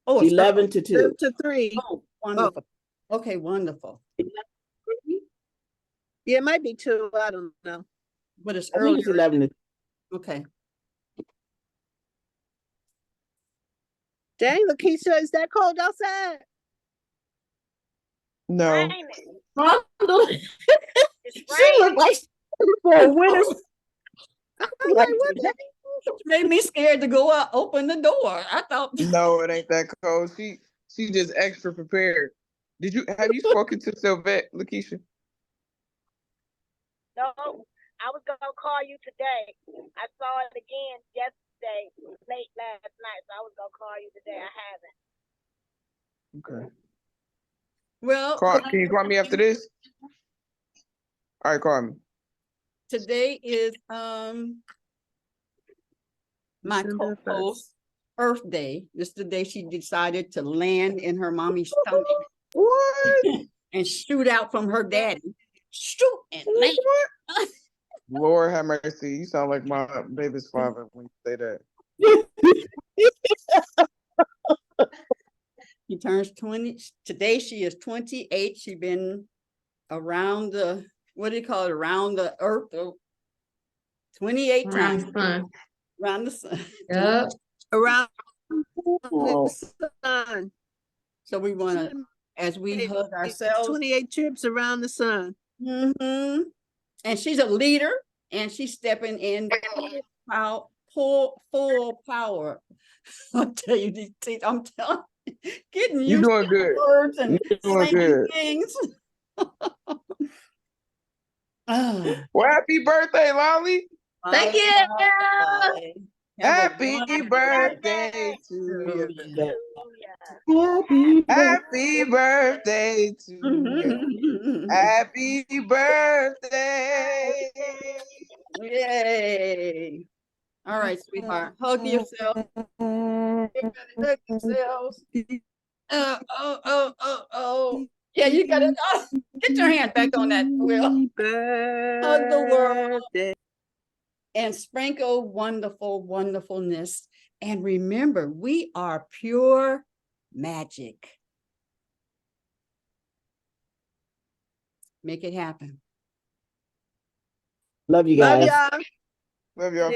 Oh, 11 to 2. 11 to 3. Oh, wonderful. Oh. Okay, wonderful. Yeah, it might be 2. I don't know. But it's early. It's 11 to 2. Okay. Dang, Lakeisha, is that cold outside? No. She looked like for a winter. Like, what the made me scared to go out, open the door. I thought no, it ain't that cold. She just extra prepared. Have you spoken to Sylvette, Lakeisha? No, I was gonna call you today. I saw it again yesterday, late last night, so I was gonna call you today. I haven't. Okay. Well, can you call me after this? All right, call me. Today is my co-host Earth Day. This is the day she decided to land in her mommy's stomach. What? And shoot out from her daddy. Shoot and land. Lord have mercy. You sound like my baby's father when you say that. He turns 20. Today she is 28. She's been around the, what do you call it? Around the earth 28 times. Around the sun. Yep. Around the sun. So we want to, as we hug ourselves. 28 trips around the sun. And she's a leader, and she's stepping in full power. I'll tell you these things. I'm telling you, getting used doing to good. words and doing good. things. Well, happy birthday, Lolly. Thank you. Happy birthday to you. Happy birthday to you. Happy birthday. Yay. All right, sweetheart. Hug yourself. Hug yourselves. Oh. Yeah, you gotta get your hand back on that wheel. Hug the world. And sprinkle wonderfulness. And remember, we are pure magic. Make it happen. Love you guys. Love y'all. Love y'all.